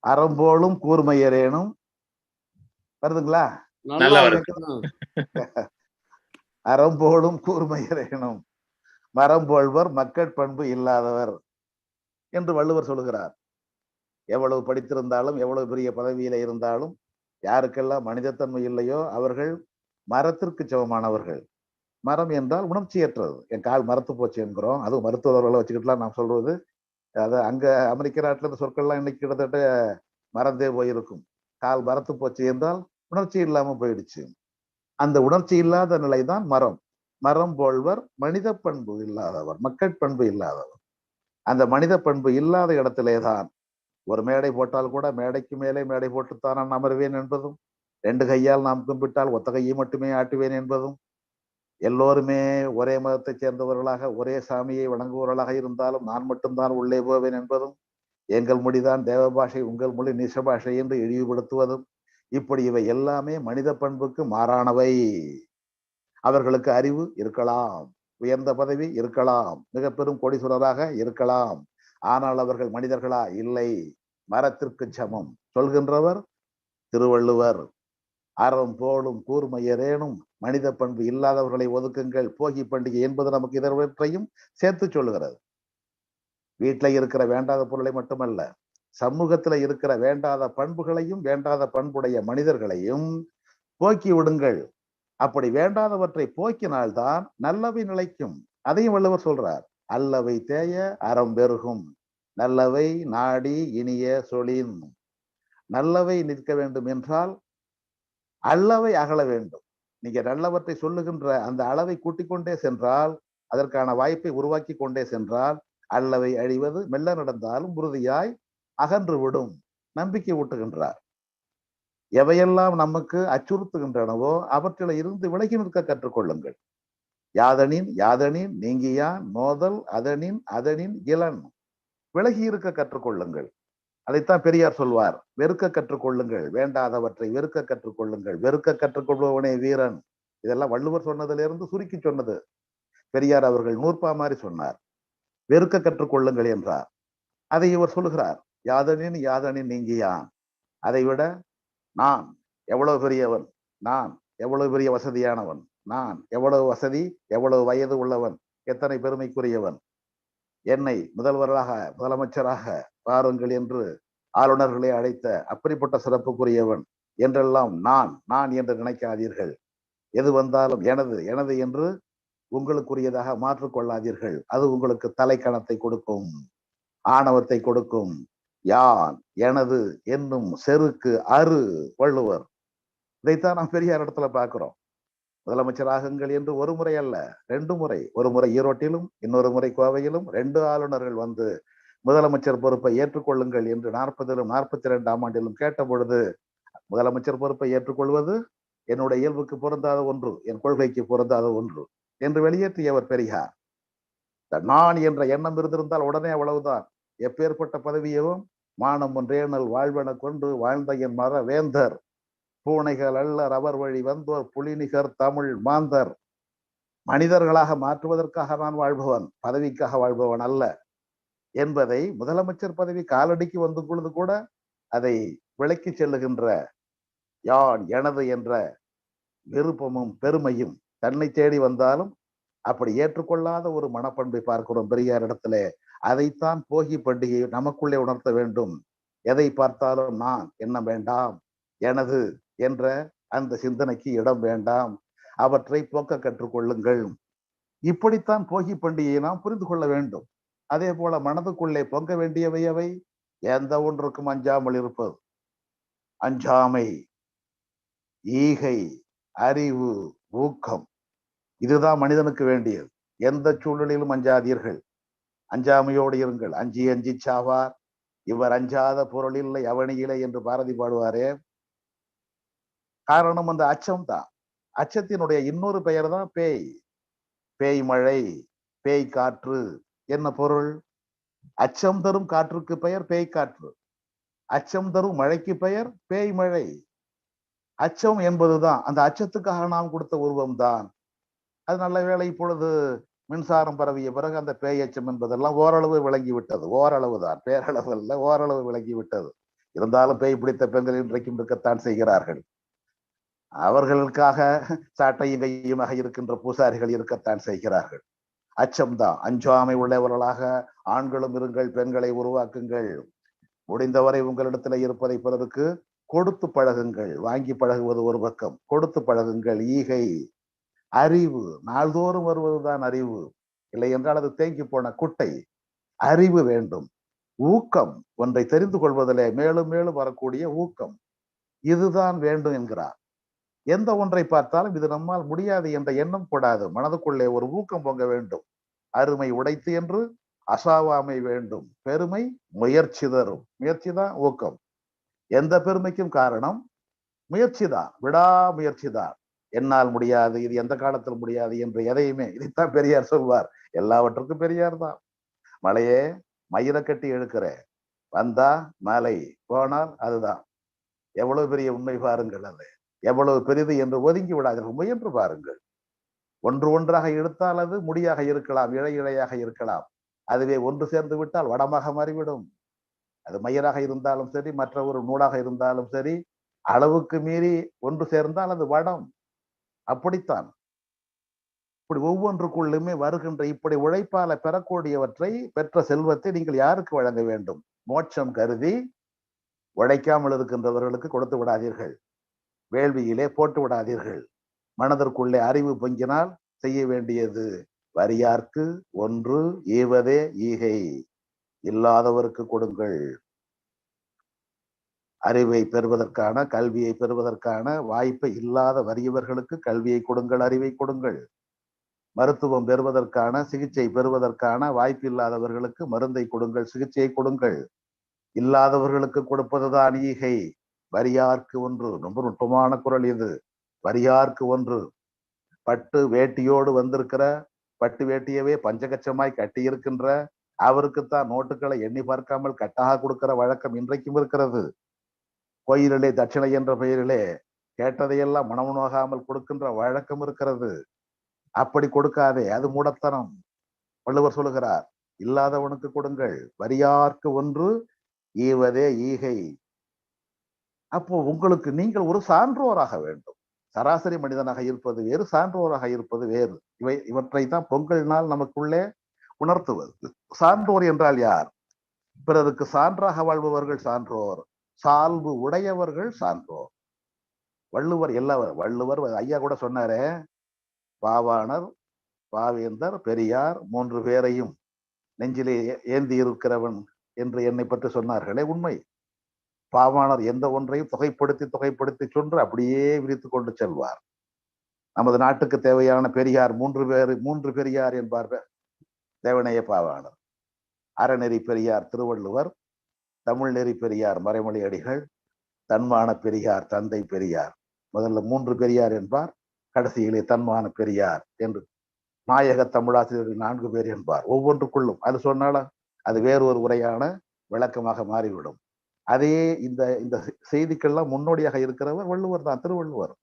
அறம்போலும் கூர்மையரேனும் வருதுங்களா? நல்லா வருது. அறம்போலும் கூர்மையரேனும் மரம் போல்வர் மக்கட் பண்பு இல்லாதவர் என்று வள்ளுவர் சொல்லுகிறார். எவ்வளவு படித்திருந்தாலும் எவ்வளவு பெரிய பதவியில இருந்தாலும் யாருக்கெல்லாம் மனிதத்தன்மை இல்லையோ அவர்கள் மரத்திற்கு சமமானவர்கள். மரம் என்றால் உணர்ச்சியற்றது. என் கால் மரத்து போச்சு என்கிறோம். அதுவும் மருத்துவர்களை வச்சுக்கிட்டுலாம் நான் சொல்றது. அது அங்க அமெரிக்க நாட்டில் இந்த சொற்கள்லாம் இன்னைக்கு கிட்டத்தட்ட மறந்தே போயிருக்கும். கால் மரத்து போச்சு என்றால் உணர்ச்சி இல்லாம போயிடுச்சு. அந்த உணர்ச்சி இல்லாத நிலைதான் மரம். மரம் போல்வர் மனித பண்பு இல்லாதவர், மக்கட் பண்பு இல்லாதவர். அந்த மனித பண்பு இல்லாத இடத்திலேதான் ஒரு மேடை போட்டால் கூட மேடைக்கு மேலே மேடை போட்டுத்தான் நான் அமர்வேன் என்பதும், 2 கையால் நாம் கும்பிட்டால் ஒத்த கையை மட்டுமே ஆட்டுவேன் என்பதும், எல்லோருமே ஒரே மதத்தைச் சேர்ந்தவர்களாக ஒரே சாமியை வணங்குபவர்களாக இருந்தாலும் நான் மட்டும்தான் உள்ளே போவேன் என்பதும், எங்கள் மொழிதான் தேவ பாஷை, உங்கள் மொழி நீச பாஷை என்று இழிவுபடுத்துவதும், இப்படி இவை எல்லாமே மனித பண்புக்கு மாறானவை. அவர்களுக்கு அறிவு இருக்கலாம், உயர்ந்த பதவி இருக்கலாம், மிக பெரும் கோடீஸ்வரராக இருக்கலாம். ஆனால் அவர்கள் மனிதர்களா? இல்லை, மரத்திற்கு சமம். சொல்கின்றவர் திருவள்ளுவர். அறம் போலும் கூர்மையரேனும் மனித பண்பு இல்லாதவர்களை ஒதுக்குங்கள், போகி பண்டிகை என்பது நமக்கு இதற்றையும் சேர்த்து சொல்லுகிறது. வீட்டில் இருக்கிற வேண்டாத பொருளை மட்டுமல்ல, சமூகத்துல இருக்கிற வேண்டாத பண்புகளையும் வேண்டாத பண்புடைய மனிதர்களையும் போக்கி விடுங்கள். அப்படி வேண்டாதவற்றை போக்கினால்தான் நல்லவை நிலைக்கும். அதையும் வள்ளுவர் சொல்றார். அல்லவை தேய அறம் பெருகும், நல்லவை நாடி இனிய சொலின். நல்லவை நிற்க வேண்டும் என்றால் அல்லவை அகல வேண்டும். நீங்க நல்லவற்றை சொல்லுகின்ற அந்த அளவை கூட்டிக் கொண்டே சென்றால், அதற்கான வாய்ப்பை உருவாக்கி கொண்டே சென்றால், அல்லவை அழிவது மெல்ல நடந்தாலும் உறுதியாய் அகன்று விடும். நம்பிக்கை ஊட்டுகின்றார். எவையெல்லாம் நமக்கு அச்சுறுத்துகின்றனவோ அவற்றில் இருந்து விலகி நிற்க கற்றுக்கொள்ளுங்கள். யாதனின் யாதனின் நீங்கியான் நோதல் அதனின் அதனின் இளன். விலகி இருக்க கற்றுக்கொள்ளுங்கள். அதைத்தான் பெரியார் சொல்வார், வெறுக்க கற்றுக்கொள்ளுங்கள், வேண்டாதவற்றை வெறுக்க கற்றுக்கொள்ளுங்கள், வெறுக்க கற்றுக்கொள்பவனே வீரன். இதெல்லாம் வள்ளுவர் சொன்னதிலிருந்து சுருக்கி சொன்னது. பெரியார் அவர்கள் நூற்பா மாதிரி சொன்னார். வெறுக்க கற்றுக்கொள்ளுங்கள் என்றார். அதை இவர் சொல்லுகிறார், யாதனின் யாதனின் நீங்கியான். அதை விட நான் எவ்வளவு பெரியவன், நான் எவ்வளவு பெரிய வசதியானவன், நான் எவ்வளவு வசதி, எவ்வளவு வயது உள்ளவன், எத்தனை பெருமைக்குரியவன், என்னை முதலமைச்சராக பாருங்கள் என்று ஆளுநர்களை அழைத்த அப்படிப்பட்ட சிறப்புக்குரியவன் என்றெல்லாம் நான் நான் என்று நினைக்காதீர்கள். எது வந்தாலும் எனது எனது என்று உங்களுக்குரியதாக மாற்றிக்கொள்ளாதீர்கள். அது உங்களுக்கு தலைக்கணத்தை கொடுக்கும், ஆணவத்தை கொடுக்கும். யான் எனது என்னும் செருக்கு அரு வள்ளுவர். இதைத்தான் நாம் பெரியார் இடத்துல பார்க்கிறோம். முதலமைச்சராகுங்கள் என்று ஒரு முறை அல்ல, 2 முறை. ஒரு முறை ஈரோட்டிலும் இன்னொரு முறை கோவையிலும் 2 ஆளுநர்கள் வந்து முதலமைச்சர் பொறுப்பை ஏற்றுக்கொள்ளுங்கள் என்று 40லும் 42ஆம் ஆண்டிலும் கேட்ட பொழுது, முதலமைச்சர் பொறுப்பை ஏற்றுக்கொள்வது என்னுடைய இயல்புக்கு பொருந்தாத ஒன்று, என் கொள்கைக்கு பொருந்தாத ஒன்று என்று வெளியேற்றியவர் பெரியார். நான் என்ற எண்ணம் இருந்திருந்தால் உடனே அவ்வளவுதான். எப்பேற்பட்ட பதவியவும் மானம் ஒன்றேனல் வாழ்வென கொண்டு வாழ்ந்த என் மர வேந்தர் பூனைகள் அல்லர் அவர் வழி வந்தோர் புலிநிகர் தமிழ் மாந்தர். மனிதர்களாக மாற்றுவதற்காக நான் வாழ்பவன், பதவிக்காக வாழ்பவன் அல்ல என்பதை முதலமைச்சர் பதவி காலடிக்கு வந்து பொழுது கூட அதை விளக்கி செல்லுகின்ற யான் எனது என்ற விருப்பமும் பெருமையும் தன்னை தேடி வந்தாலும் அப்படி ஏற்றுக்கொள்ளாத ஒரு மனப்பண்பை பார்க்கிறோம் பெரியார் இடத்துல. அதைத்தான் போகி பண்டிகை நமக்குள்ளே உணர்த்த வேண்டும். எதை பார்த்தாலும் நான் என்ன வேண்டாம், எனது என்ற அந்த சிந்தனைக்கு இடம் வேண்டாம். அவற்றை போக்க கற்றுக்கொள்ளுங்கள். இப்படித்தான் போகி பண்டிகையை நாம் புரிந்து கொள்ள வேண்டும். அதே போல மனதுக்குள்ளே பொங்க வேண்டியவை அவை. எந்த ஒன்றுக்கும் அஞ்சாமல் இருப்பது, அஞ்சாமை, ஈகை, அறிவு, ஊக்கம், இதுதான் மனிதனுக்கு வேண்டியது. எந்த சூழ்நிலையிலும் அஞ்சாதீர்கள், அஞ்சாமையோடு இருங்கள். அஞ்சி அஞ்சி சாவார் இவர் அஞ்சாத பொருள் இல்லை அவனியிலே என்று பாரதி பாடுவாரே. காரணம் அந்த அச்சம்தான். அச்சத்தினுடைய இன்னொரு பெயர் தான் பேய். பேய் மழை, பேய் காற்று. என்ன பொருள்? அச்சம் தரும் காற்றுக்கு பெயர் பேய் காற்று, அச்சம் தரும் மழைக்கு பெயர் பேய் மழை. அச்சம் என்பதுதான் அந்த அச்சத்துக்காக நாம் கொடுத்த உருவம் தான். அது நல்ல வேளை இப்பொழுது மின்சாரம் பரவிய பிறகு அந்த பேய் அச்சம் என்பதெல்லாம் ஓரளவு விளங்கிவிட்டது. ஓரளவு தான், பேரளவு அல்ல, ஓரளவு விளங்கிவிட்டது. இருந்தாலும் பேய் பிடித்த பெண்கள் இன்றைக்கும் இருக்கத்தான் செய்கிறார்கள். அவர்களுக்காக சாட்டையும் கையுமாக இருக்கின்ற பூசாரிகள் இருக்கத்தான் செய்கிறார்கள். அச்சம்தான். அஞ்சாமை உள்ளவர்களாக ஆண்களும் இருங்கள், பெண்களை உருவாக்குங்கள். முடிந்தவரை உங்களிடத்துல இருப்பதை பிறருக்கு கொடுத்து பழகுங்கள். வாங்கி பழகுவது ஒரு பக்கம், கொடுத்து பழகுங்கள். ஈகை, அறிவு, நாள்தோறும் வருவதுதான் அறிவு. இல்லை என்றால் அது தேங்கி போன குட்டை. அறிவு வேண்டும். ஊக்கம், ஒன்றை தெரிந்து கொள்வதிலே மேலும் மேலும் வரக்கூடிய ஊக்கம், இதுதான் வேண்டும் என்கிறார். எந்த ஒன்றை பார்த்தாலும் இது நம்மால் முடியாது என்ற எண்ணம் கூடாது. மனதுக்குள்ளே ஒரு ஊக்கம் பொங்க வேண்டும். அருமை உடைத்து என்று அசாவாமை வேண்டும். பெருமை முயற்சி தரும். முயற்சி தான் ஊக்கம். எந்த பெருமைக்கும் காரணம் முயற்சி தான், விடாமுயற்சி தான். என்னால் முடியாது, இது எந்த காலத்தில் முடியாது என்று எதையுமே, இதைத்தான் பெரியார் சொல்வார். எல்லாவற்றுக்கும் பெரியார் தான். மலையே மயிரை கட்டி எழுக்கிற, வந்தா மலை, போனால் அதுதான். எவ்வளவு பெரிய உண்மை பாருங்கள். அது எவ்வளவு பெரிது என்று ஒதுங்கி விடாதீர்கள், முயன்று பாருங்கள். ஒன்று ஒன்றாக எடுத்தால் அது முடியாக இருக்கலாம், இழை இழையாக இருக்கலாம். அதுவே ஒன்று சேர்ந்து விட்டால் வடமாக மாறிவிடும். அது மயிராக இருந்தாலும் சரி, மற்ற ஒரு நூலாக இருந்தாலும் சரி, அளவுக்கு மீறி ஒன்று சேர்ந்தால் அது வடம். அப்படித்தான். இப்படி ஒவ்வொன்றுக்குள்ளுமே வருகின்ற இப்படி உழைப்பால பெறக்கூடியவற்றை, பெற்ற செல்வத்தை நீங்கள் யாருக்கு வழங்க வேண்டும்? மோட்சம் கருதி உழைக்காமல் இருக்கின்றவர்களுக்கு கொடுத்து விடாதீர்கள். வேள்வியிலே போட்டு விடாதீர்கள். மனதிற்குள்ளே அறிவு பொங்கினால் செய்ய வேண்டியது வரியார்க்கு ஒன்று ஈவதே ஈகை. இல்லாதவருக்கு கொடுங்கள். அறிவை பெறுவதற்கான, கல்வியை பெறுவதற்கான வாய்ப்பை இல்லாத வறியவர்களுக்கு கல்வியை கொடுங்கள், அறிவை கொடுங்கள். மருத்துவம் பெறுவதற்கான, சிகிச்சை பெறுவதற்கான வாய்ப்பு இல்லாதவர்களுக்கு மருந்தை கொடுங்கள், சிகிச்சையை கொடுங்கள். இல்லாதவர்களுக்கு கொடுப்பதுதான் ஈகை. வரியார்க்கு ஒன்று. ரொம்ப நுட்பமான குறள் இது. வரியார்க்கு ஒன்று. பட்டு வேட்டியோடு வந்திருக்கிற, பட்டு வேட்டியவே பஞ்சகச்சமாய் கட்டி இருக்கின்ற அவருக்குத்தான் நோட்டுகளை எண்ணி பார்க்காமல் கட்டாக கொடுக்கிற வழக்கம் இன்றைக்கும் இருக்கிறது. கோயிலிலே தட்சிணை என்ற பெயரிலே கேட்டதையெல்லாம் மனமுனோகாமல் கொடுக்கின்ற வழக்கம் இருக்கிறது. அப்படி கொடுக்காதே, அது மூடத்தனம். வள்ளுவர் சொல்லுகிறார், இல்லாதவனுக்கு கொடுங்கள், வரியார்க்கு ஒன்று ஈவதே ஈகை. அப்போ உங்களுக்கு நீங்கள் ஒரு சான்றோராக வேண்டும். சராசரி மனிதனாக இருப்பது வேறு, சான்றோராக இருப்பது வேறு. இவற்றை தான் பொங்கல் நாள் நமக்குள்ளே உணர்த்துவது. சான்றோர் என்றால் யார்? பிறருக்கு சான்றாக வாழ்பவர்கள் சான்றோர், சால்பு உடையவர்கள் சான்றோர். வள்ளுவர் வள்ளுவர் ஐயா கூட சொன்னாரே, பாவாணர், பாவேந்தர், பெரியார் 3 பேரையும் நெஞ்சிலே ஏந்தி இருக்கிறவன் என்று என்னை பற்றி சொன்னார்களே, உண்மை. பாவாணர் எந்த ஒன்றையும் தொகைப்படுத்தி சொன்று அப்படியே விரித்து கொண்டு செல்வார். நமது நாட்டுக்கு தேவையான பெரியார் 3 பெரியார் என்பார்கள். தேவனைய பாவாணர், அறநெறி பெரியார் திருவள்ளுவர், தமிழ் நெறி பெரியார் மறைமொழி அடிகள், தன்மான பெரியார் தந்தை பெரியார். முதல்ல 3 பெரியார் என்பார், கடைசியிலே தன்மான பெரியார் என்று நாயக தமிழாசிரியர்கள் 4 பேர் என்பார். ஒவ்வொன்றுக்குள்ளும் அது சொன்னாலும் அது வேறு ஒரு உரையான விளக்கமாக மாறிவிடும். அதே இந்த இந்த செய்திக்கெல்லாம் முன்னோடியாக இருக்கிறவர் வள்ளுவர் தான், திருவள்ளுவர்.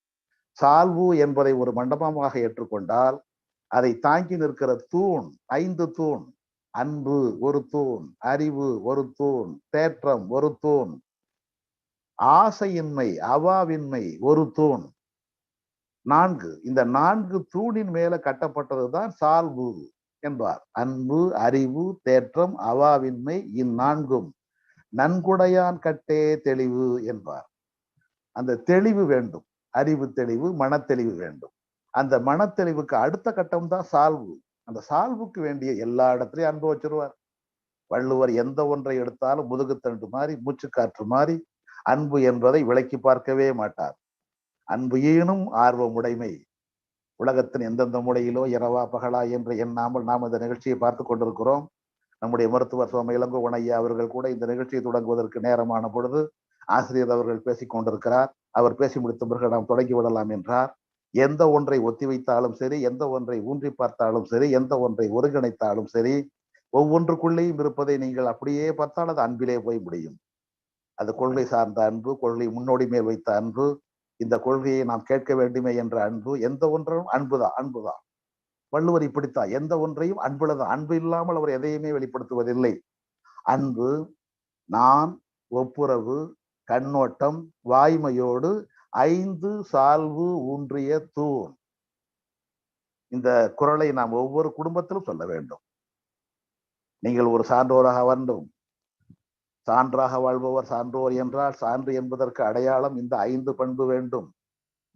சால்வு என்பதை ஒரு மண்டபமாக ஏற்றுக்கொண்டால் அதை தாங்கி நிற்கிற தூண் 5 தூண். அன்பு ஒரு தூண், அறிவு ஒரு தூண், தேற்றம் ஒரு தூண், ஆசையின்மை அவாவின்மை ஒரு தூண். 4 இந்த 4 தூணின் மேல கட்டப்பட்டதுதான் சால்வு என்பார். அன்பு, அறிவு, தேற்றம், அவாவின்மை இந்நான்கும் நன்குடையான் கட்டே தெளிவு என்பார். அந்த தெளிவு வேண்டும், அறிவு தெளிவு, மனத்தெளிவு வேண்டும். அந்த மனத்தெளிவுக்கு அடுத்த கட்டம் தான் சால்வு. அந்த சால்வுக்கு வேண்டிய எல்லா இடத்துலயும் அன்பு வச்சிருவார். வள்ளுவர் எந்த ஒன்றை எடுத்தாலும் முதுகுத்தண்டு மாதிரி, மூச்சுக்காற்று மாதிரி அன்பு என்பதை விளக்கி பார்க்கவே மாட்டார். அன்பு ஈனும் ஆர்வம் உடைமை. உலகத்தின் எந்தெந்த முறையிலோ இரவா பகலா என்று எண்ணாமல் நாம் இந்த நிகழ்ச்சியை பார்த்து கொண்டிருக்கிறோம். நம்முடைய மருத்துவர் சோம இளங்கோவன் ஐயா அவர்கள் கூட இந்த நிகழ்ச்சியை தொடங்குவதற்கு நேரமான பொழுது ஆசிரியர் அவர்கள் பேசிக் கொண்டிருக்கிறார். அவர் பேசி முடித்த பிறகு நாம் தொடங்கி விடலாம் என்றார். எந்த ஒன்றை ஒத்தி வைத்தாலும் சரி, எந்த ஒன்றை ஊன்றி பார்த்தாலும் சரி, எந்த ஒன்றை ஒருங்கிணைத்தாலும் சரி, ஒவ்வொன்றுக்குள்ளேயும் இருப்பதை நீங்கள் அப்படியே பார்த்தால் அது அன்பிலே போய் முடியும். அது கொள்கை சார்ந்த அன்பு, கொள்கை முன்னோடி மேல் வைத்த அன்பு, இந்த கொள்கையை நாம் கேட்க வேண்டுமே என்ற அன்பு, எந்த ஒன்றும் அன்புதான், அன்புதான். வள்ளுவர் இப்படித்தான், எந்த ஒன்றையும் அன்புலதான். அன்பு இல்லாமல் அவர் எதையுமே வெளிப்படுத்துவதில்லை. அன்பு, நான், ஒப்புரவு, கண்ணோட்டம், வாய்மையோடு 5 சால்வு ஊன்றிய தூண். இந்த குறளை நாம் ஒவ்வொரு குடும்பத்திலும் சொல்ல வேண்டும். நீங்கள் ஒரு சான்றோராக வேண்டும். சான்றாக வாழ்பவர் சான்றோர் என்றால் சான்று என்பதற்கு அடையாளம் இந்த 5 பண்பு வேண்டும்.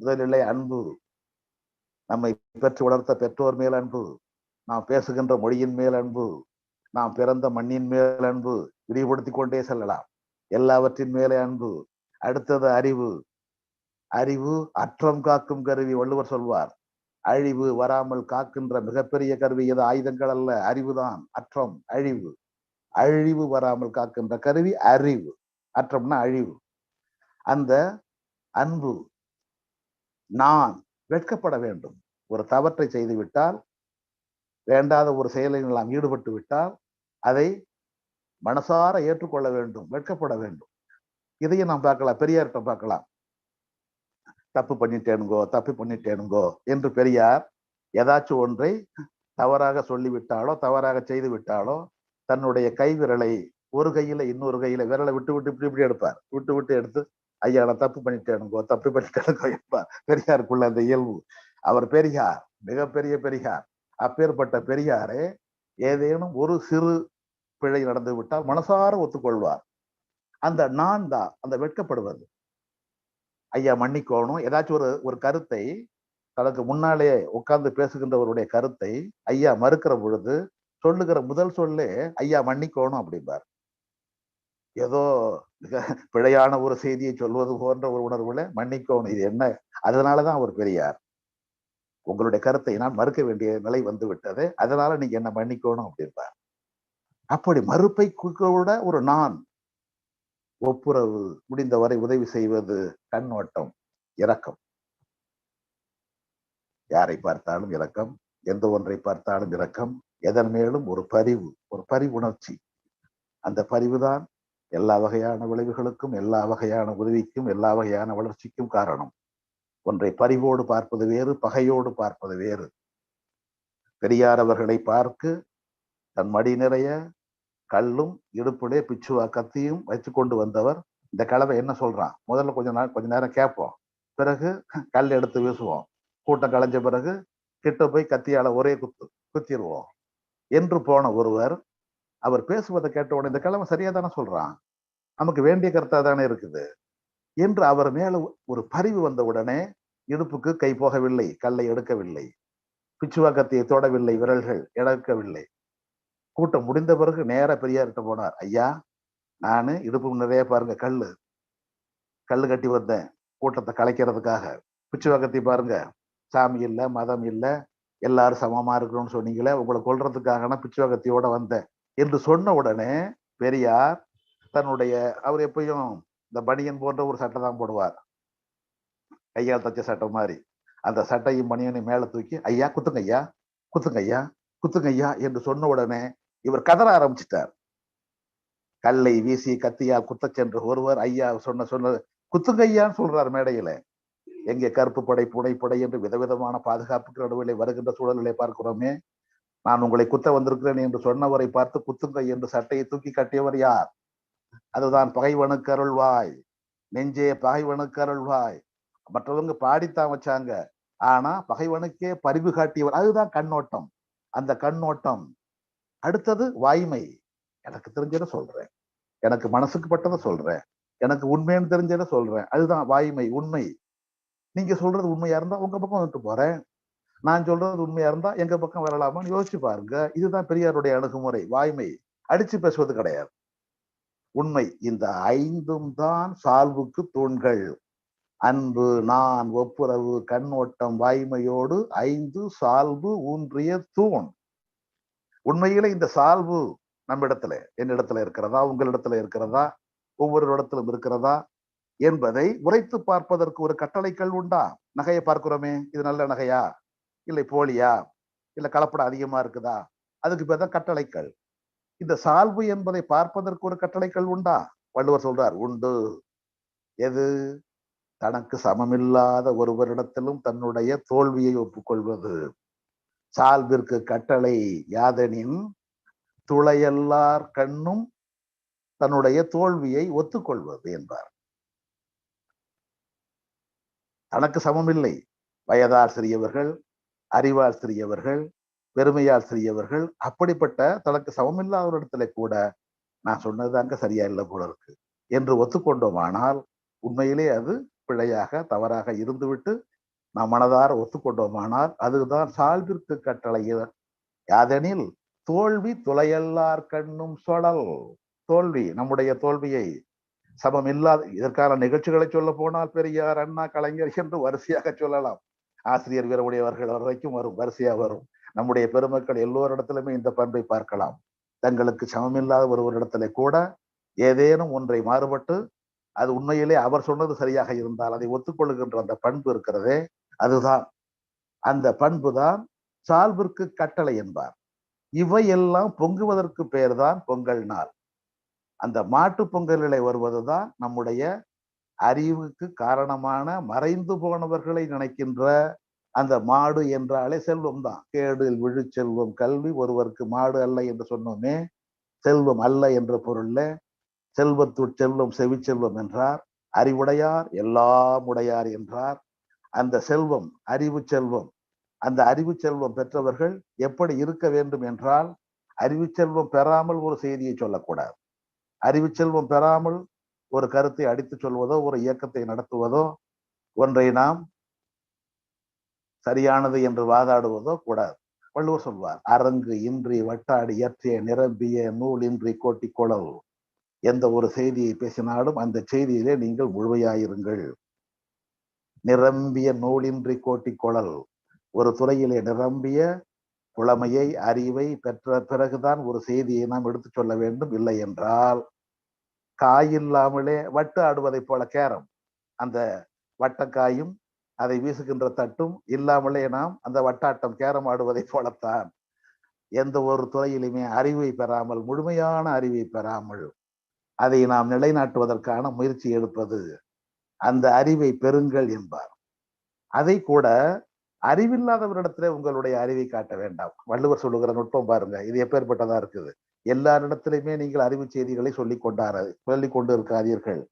முதலிலே அன்பு, நம்மை பெற்று வளர்த்த பெற்றோர் மேல் அன்பு, நாம் பேசுகின்ற மொழியின் மேல் அன்பு, நாம் பிறந்த மண்ணின் மேல் அன்பு, விரிவுபடுத்திக் கொண்டே செல்லலாம். எல்லாவற்றின் மேலே அன்பு. அடுத்தது அறிவு. அறிவு அற்றம் காக்கும் கருவி. வள்ளுவர் சொல்வார், அழிவு வராமல் காக்கின்ற மிகப்பெரிய கருவி எது? ஆயுதங்கள் அல்ல, அறிவுதான். அற்றம், அழிவு. அழிவு வராமல் காக்கின்ற கருவி அறிவு. அற்றம்னா அழிவு. அந்த அன்பு, நான் வெட்கப்பட வேண்டும். ஒரு தவற்றை செய்து விட்டால், வேண்டாத ஒரு செயலில் நாம் ஈடுபட்டு விட்டால் அதை மனசார ஏற்றுக்கொள்ள வேண்டும், வெட்கப்பட வேண்டும். இதையும் நாம் பார்க்கலாம், பெரியார்கிட்ட பார்க்கலாம். தப்பு பண்ணிட்டேனுங்கோ என்று பெரியார் ஏதாச்சும் ஒன்றை தவறாக சொல்லிவிட்டாலோ தவறாக செய்து விட்டாலோ தன்னுடைய கை விரலை ஒரு கையில இன்னொரு கையில விரலை விட்டு விட்டு இப்படி இப்படி எடுப்பார். விட்டு விட்டு எடுத்து, ஐயா நான் தப்பு பண்ணிட்டேனுங்கோ என்பார். பெரியாருக்குள்ள அந்த இயல்பு. அவர் பெரியார், மிகப்பெரிய பெரியார். அப்பேற்பட்ட பெரியாரே ஏதேனும் ஒரு சிறு பிழை நடந்து விட்டால் மனசார ஒத்துக்கொள்வார். அந்த நான் தான் அந்த வெட்கப்படுவது. ஐயா மன்னிக்கோணும், ஏதாச்சும் ஒரு கருத்தை தனக்கு முன்னாலே உட்கார்ந்து பேசுகின்றவருடைய கருத்தை ஐயா மறுக்கிற பொழுது சொல்லுகிற முதல் சொல்லே ஐயா மன்னிக்கோணும் அப்படிம்பார். ஏதோ பிழையான ஒரு செய்தியை சொல்வது போன்ற ஒரு உணர்வுல மன்னிக்கோணும், இது என்ன? அதனாலதான் அவர் பெரியார். உங்களுடைய கருத்தை நான் மறுக்க வேண்டிய நிலை வந்து விட்டது, அதனால நீங்க என்ன மன்னிக்கணும் அப்படின்பார். அப்படி மறுப்பை கூட ஒரு நான், ஒப்புரவு, முடிந்தவரை உதவி செய்வது, கண்ணோட்டம், இரக்கம். யாரை பார்த்தாலும் இரக்கம், எந்த ஒன்றை பார்த்தாலும் இரக்கம், எதன் மேலும் ஒரு பரிவு, ஒரு பரிவுணர்ச்சி. அந்த பரிவுதான் எல்லா வகையான விளைவுகளுக்கும், எல்லா வகையான உதவிக்கும், எல்லா வகையான வளர்ச்சிக்கும் காரணம். ஒன்றை பரிவோடு பார்ப்பது வேறு, பகையோடு பார்ப்பது வேறு. பெரியார் அவர்களை பார்க்க தன் மடி நிறைய கல்லும் இடுப்புலே பிச்சுவா கத்தியும் வச்சு கொண்டு வந்தவர். இந்த கலவை என்ன சொல்றான்? முதல்ல கொஞ்ச நேரம் கேட்போம், பிறகு கல் எடுத்து வீசுவோம், கூட்டம் கலைஞ்ச பிறகு கிட்ட போய் கத்தியால ஒரே குத்திடுவோம் என்று போன ஒருவர் அவர் பேசுவதை கேட்ட உடனே இந்த கிழமை சரியா தானே சொல்றான், நமக்கு வேண்டிய கருத்தா தானே இருக்குது என்று அவர் மேல ஒரு பரிவு வந்த உடனே இடுப்புக்கு கை போகவில்லை, கல்லை எடுக்கவில்லை, பிச்சுவா கத்தியை தொடவில்லை, விரல்கள் எடுக்கவில்லை. கூட்டம் முடிந்த பிறகு நேர பெரியார்கிட்ட போனார். ஐயா, நானு இடுப்பு நிறைய பாருங்க கல்லு கட்டி வந்தேன் கூட்டத்தை கலைக்கிறதுக்காக. பிச்சுவா கத்தி பாருங்க, சாமி இல்லை, மதம் இல்லை, எல்லாரும் சமமா இருக்கணும்னு சொன்னீங்களே, உங்களை கொல்றதுக்காக பிச்சுவா கத்தியோட வந்தேன் என்று சொன்ன உடனே பெரியார் தன்னுடைய, அவர் எப்பயும் இந்த பனியன் போன்ற ஒரு சட்டை தான் போடுவார், கையால் தச்ச சட்டை மாதிரி. அந்த சட்டையும் பனியனையும் மேல தூக்கி, ஐயா குத்துங்க ஐயா, குத்துங்க ஐயா, குத்துங்க ஐயா என்று சொன்ன உடனே இவர் கதற ஆரம்பிச்சிட்டார். கல்லை வீசி கத்தியால் குத்தச் சென்று ஒருவர் ஐயா சொன்னது குத்துங்கையான்னு சொல்றார் மேடையில. எங்கே கருப்பு படை புனைப்படை என்று விதவிதமான பாதுகாப்புக்கு நடுவிலே வருகின்ற சூழலிலே பார்க்கிறோமே. நான் உங்களை குத்த வந்திருக்கிறேன் என்று சொன்னவரை பார்த்து குத்துங்கை என்று சட்டையை தூக்கி காட்டியவர் யார்? அதுதான் பகைவனுக்கு அருள்வாய், நெஞ்சே பகைவனுக்கு அருள்வாய். மற்றவங்க பாடித்தான் வச்சாங்க, ஆனா பகைவனுக்கே பரிவு காட்டியவர். அதுதான் கண்ணோட்டம். அந்த கண்ணோட்டம். அடுத்தது வாய்மை. எனக்கு தெரிஞ்சதை சொல்றேன், எனக்கு மனசுக்கு பட்டதை சொல்றேன், எனக்கு உண்மைன்னு தெரிஞ்சதை சொல்றேன். அதுதான் வாய்மை, உண்மை. நீங்க சொல்றது உண்மையா இருந்தா உங்க பக்கம் வந்துட்டு போறேன், நான் சொல்றது உண்மையா இருந்தா எங்க பக்கம் வரலாமான்னு யோசிச்சு பாருங்க. இதுதான் பெரியாருடைய அணுகுமுறை, வாய்மை. அடிச்சு பேசுவது கிடையாது, உண்மை. இந்த 5ம் தான் சால்வுக்கு தூண்கள். அன்பு, நான், ஒப்புரவு, கண்ணோட்டம், வாய்மையோடு 5 சால்வு ஊன்றிய தூண். உண்மையில இந்த சால்வு நம்மிடத்துல, என்னிடத்துல இருக்கிறதா, உங்களிடத்துல இருக்கிறதா, ஒவ்வொரு இடத்திலும் இருக்கிறதா என்பதை உரைத்து பார்ப்பதற்கு ஒரு கட்டளைக்கல் உண்டா? நகையை பார்க்கிறோமே, இது நல்ல நகையா, இல்லை போலியா, இல்ல கலப்படம் அதிகமா இருக்குதா, அதுக்கு பேர் தான் கட்டளைக்கல். இந்த சால்வு என்பதை பார்ப்பதற்கு ஒரு கட்டளைக்கல் உண்டா? வள்ளுவர் சொல்றார், உண்டு. எது? தனக்கு சமமில்லாத ஒருவரிடத்திலும் தன்னுடைய தோல்வியை ஒப்புக்கொள்வது. சால்விற்கு கட்டளை யாதெனின் துளையல்லார் கண்ணும் தன்னுடைய தோல்வியை ஒத்துக்கொள்வது என்பார். தனக்கு சமமில்லை, வயதால் சிறியவர்கள், அறிவால் சிறியவர்கள், பெருமையால் சிறியவர்கள், அப்படிப்பட்ட தனக்கு சமமில்லாதவரிடத்துல கூட நான் சொன்னது அங்க சரியா இல்லை போல இருக்கு என்று ஒத்துக்கொண்டோமானால் உண்மையிலே அது பிழையாக தவறாக இருந்துவிட்டு நாம் மனதார ஒத்துக்கொண்டோமானால் அதுதான் சால்விற்கு கட்டளை. யாதெனில் தோல்வி துளையல்லார் கண்ணும் சொடல். தோல்வி, நம்முடைய தோல்வியை சமம் இல்லாத, இதற்கான நிகழ்ச்சிகளை சொல்ல போனால் பெரியார், அண்ணா, கலைஞர் என்று வரிசையாக சொல்லலாம். ஆசிரியர் வீரமுடையவர்கள் வரைக்கும் வரும், வரிசையா வரும். நம்முடைய பெருமக்கள் எல்லோரிடத்திலுமே இந்த பண்பை பார்க்கலாம். தங்களுக்கு சமமில்லாத ஒருவரிடத்திலே கூட ஏதேனும் ஒன்றை மாறுபட்டு அது உண்மையிலே அவர் சொன்னது சரியாக இருந்தால் அதை ஒத்துக்கொள்ளுகின்ற அந்த பண்பு இருக்கிறதே, அதுதான், அந்த பண்பு தான் சால்விற்கு கட்டளை என்பார். இவையெல்லாம் பொங்குவதற்கு பெயர்தான் பொங்கல் நாள். அந்த மாட்டு பொங்கலிலே வருவதுதான் நம்முடைய அறிவுக்கு காரணமான மறைந்து போனவர்களை நினைக்கின்ற அந்த மாடு என்றாலே செல்வம் தான். கேடில் விழு செல்வம் கல்வி, ஒருவருக்கு மாடு அல்ல என்று சொன்னோமே, செல்வம் அல்ல என்ற பொருள்ல செல்வத்துள் செல்வம் செவிச்செல்வம் என்றார். அறிவுடையார் எல்லாம் உடையார் என்றார். அந்த செல்வம் அறிவு செல்வம். அந்த அறிவு செல்வம் பெற்றவர்கள் எப்படி இருக்க வேண்டும் என்றால், அறிவு செல்வம் பெறாமல் ஒரு செய்தியை சொல்லக்கூடாது. அறிவு செல்வம் பெறாமல் ஒரு கருத்தை அடித்து சொல்வதோ, ஒரு இயக்கத்தை நடத்துவதோ, ஒன்றை நாம் சரியானது என்று வாதாடுவதோ கூடாது. வள்ளுவர் சொல்வார், அரங்கு இன்றி வட்டாடி இயற்றிய நிரம்பிய நூல் இன்றி கோட்டி குழல். எந்த ஒரு செய்தியை பேசினாலும் அந்த செய்தியிலே நீங்கள் முழுமையாயிருங்கள். நிரம்பிய நூலின்றி கோட்டி குழல். ஒரு துறையிலே நிரம்பிய புலமையை, அறிவை பெற்ற பிறகுதான் ஒரு செய்தியை நாம் எடுத்து சொல்ல வேண்டும். இல்லை என்றால் காயில்லாமலே வட்டு ஆடுவதை போல, கேரம், அந்த வட்டக்காயும் அதை வீசுகின்ற தட்டும் இல்லாமலே நாம் அந்த வட்டாட்டம் கேரம் ஆடுவதை போலத்தான். எந்த ஒரு துறையிலுமே அறிவை பெறாமல், முழுமையான அறிவை பெறாமல் அதை நாம் நிலைநாட்டுவதற்கான முயற்சி எடுப்பது. அந்த அறிவை பெறுங்கள் என்பார். அதை கூட அறிவில்லாதவரிடத்துல உங்களுடைய அறிவை காட்ட வேண்டாம். வள்ளுவர் சொல்லுகிற நுட்பம் பாருங்க, இது எப்பேற்பட்டதா இருக்குது. எல்லாரிடத்திலுமே நீங்கள் அறிவு செய்திகளை சொல்லிக் கொண்டு இருக்காதீர்கள்.